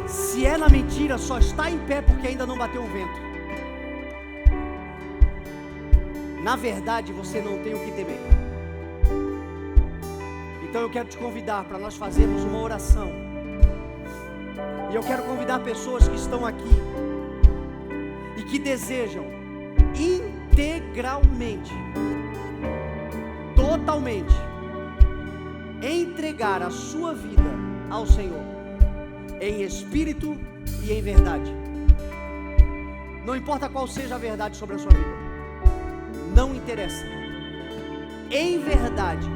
se é na mentira, só está em pé porque ainda não bateu o vento. Na verdade, você não tem o que temer. Então eu quero te convidar para nós fazermos uma oração. E eu quero convidar pessoas que estão aqui e que desejam integralmente, totalmente, entregar a sua vida ao Senhor, em espírito e em verdade. Não importa qual seja a verdade sobre a sua vida, não interessa. Em verdade,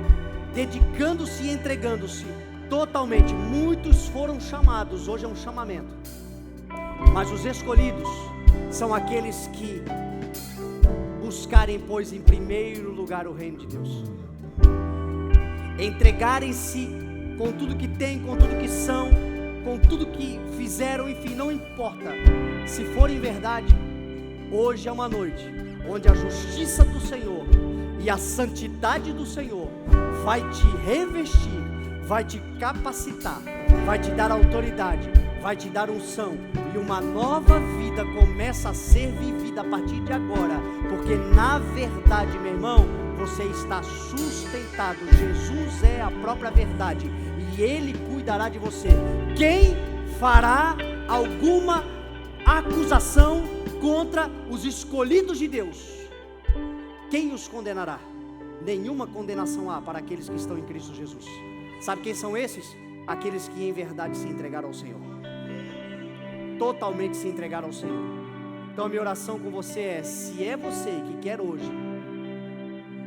dedicando-se e entregando-se totalmente. Muitos foram chamados, hoje é um chamamento, mas os escolhidos são aqueles que buscarem, pois, em primeiro lugar o reino de Deus, entregarem-se com tudo que têm, com tudo que são, com tudo que fizeram, enfim, não importa. Se for em verdade, hoje é uma noite onde a justiça do Senhor e a santidade do Senhor vai te revestir, vai te capacitar, vai te dar autoridade, vai te dar unção, e uma nova vida começa a ser vivida a partir de agora, porque na verdade, meu irmão, você está sustentado. Jesus é a própria verdade e Ele cuidará de você. Quem fará alguma acusação contra os escolhidos de Deus? Quem os condenará? Nenhuma condenação há para aqueles que estão em Cristo Jesus. Sabe quem são esses? Aqueles que em verdade se entregaram ao Senhor, totalmente se entregaram ao Senhor. Então a minha oração com você é: se é você que quer hoje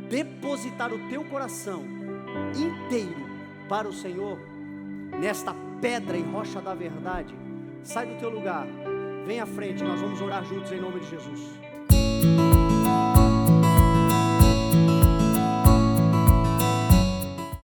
depositar o teu coração inteiro para o Senhor, nesta pedra e rocha da verdade, sai do teu lugar, vem à frente, nós vamos orar juntos em nome de Jesus.